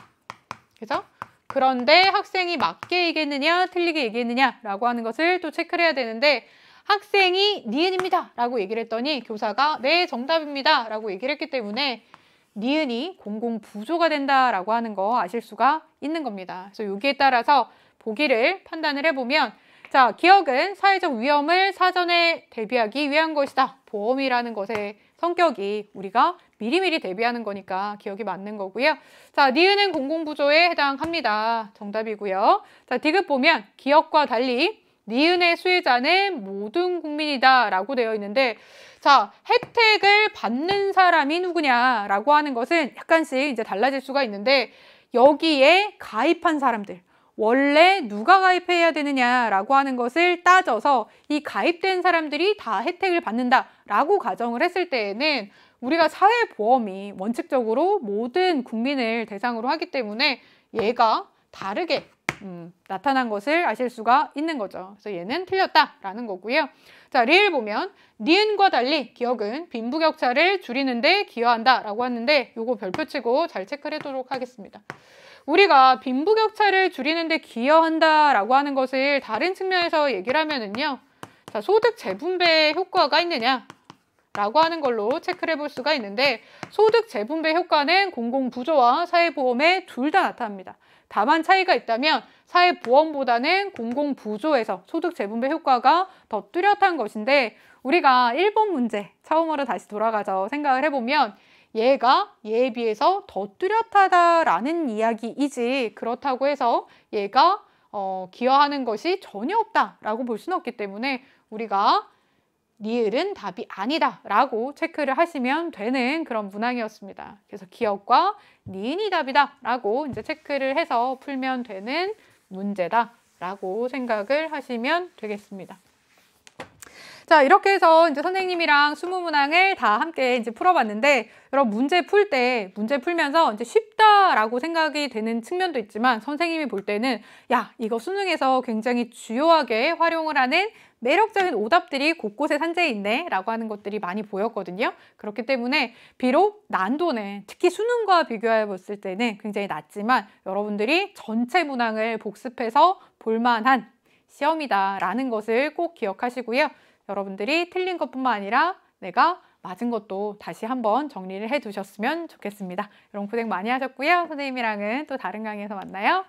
그죠? 그런데 학생이 맞게 얘기했느냐 틀리게 얘기했느냐 라고 하는 것을 또 체크를 해야 되는데 학생이 니은입니다 라고 얘기를 했더니 교사가 네 정답입니다 라고 얘기를 했기 때문에 니은이 공공부조가 된다라고 하는 거 아실 수가 있는 겁니다. 그래서 여기에 따라서 보기를 판단을 해보면 자, 기억은 사회적 위험을 사전에 대비하기 위한 것이다. 보험이라는 것의 성격이 우리가 미리미리 대비하는 거니까 기억이 맞는 거고요. 자, 니은은 공공부조에 해당합니다. 정답이고요. 자, 디귿 보면 기억과 달리 니은의 수혜자는 모든 국민이다 라고 되어 있는데 자, 혜택을 받는 사람이 누구냐라고 하는 것은 약간씩 이제 달라질 수가 있는데 여기에 가입한 사람들 원래 누가 가입해야 되느냐라고 하는 것을 따져서 이 가입된 사람들이 다 혜택을 받는다라고 가정을 했을 때에는 우리가 사회보험이 원칙적으로 모든 국민을 대상으로 하기 때문에 얘가 다르게 나타난 것을 아실 수가 있는 거죠. 그래서 얘는 틀렸다라는 거고요. 자, 리을 보면 니은과 달리 기억은 빈부격차를 줄이는 데 기여한다라고 하는데 요거 별표치고 잘 체크를 해두도록 하겠습니다. 우리가 빈부격차를 줄이는 데 기여한다라고 하는 것을 다른 측면에서 얘기를 하면은요. 자, 소득 재분배 효과가 있느냐? 라고 하는 걸로 체크를 해볼 수가 있는데 소득 재분배 효과는 공공부조와 사회보험에 둘 다 나타납니다. 다만 차이가 있다면 사회보험보다는 공공부조에서 소득 재분배 효과가 더 뚜렷한 것인데 우리가 1번 문제 처음으로 다시 돌아가서 생각을 해보면 얘가 얘에 비해서 더 뚜렷하다라는 이야기이지 그렇다고 해서 얘가 기여하는 것이 전혀 없다라고 볼 수는 없기 때문에 우리가 니을은 답이 아니다 라고 체크를 하시면 되는 그런 문항이었습니다. 그래서 기억과 니은이 답이다 라고 이제 체크를 해서 풀면 되는 문제다 라고 생각을 하시면 되겠습니다. 자, 이렇게 해서 이제 선생님이랑 20문항을 다 함께 이제 풀어봤는데, 여러분 문제 풀 때, 문제 풀면서 이제 쉽다라고 생각이 되는 측면도 있지만, 선생님이 볼 때는, 야, 이거 수능에서 굉장히 주요하게 활용을 하는 매력적인 오답들이 곳곳에 산재해 있네 라고 하는 것들이 많이 보였거든요. 그렇기 때문에 비록 난도는 특히 수능과 비교해 봤을 때는 굉장히 낮지만 여러분들이 전체 문항을 복습해서 볼만한 시험이다 라는 것을 꼭 기억하시고요. 여러분들이 틀린 것뿐만 아니라 내가 맞은 것도 다시 한번 정리를 해 두셨으면 좋겠습니다. 여러분 고생 많이 하셨고요. 선생님이랑은 또 다른 강의에서 만나요.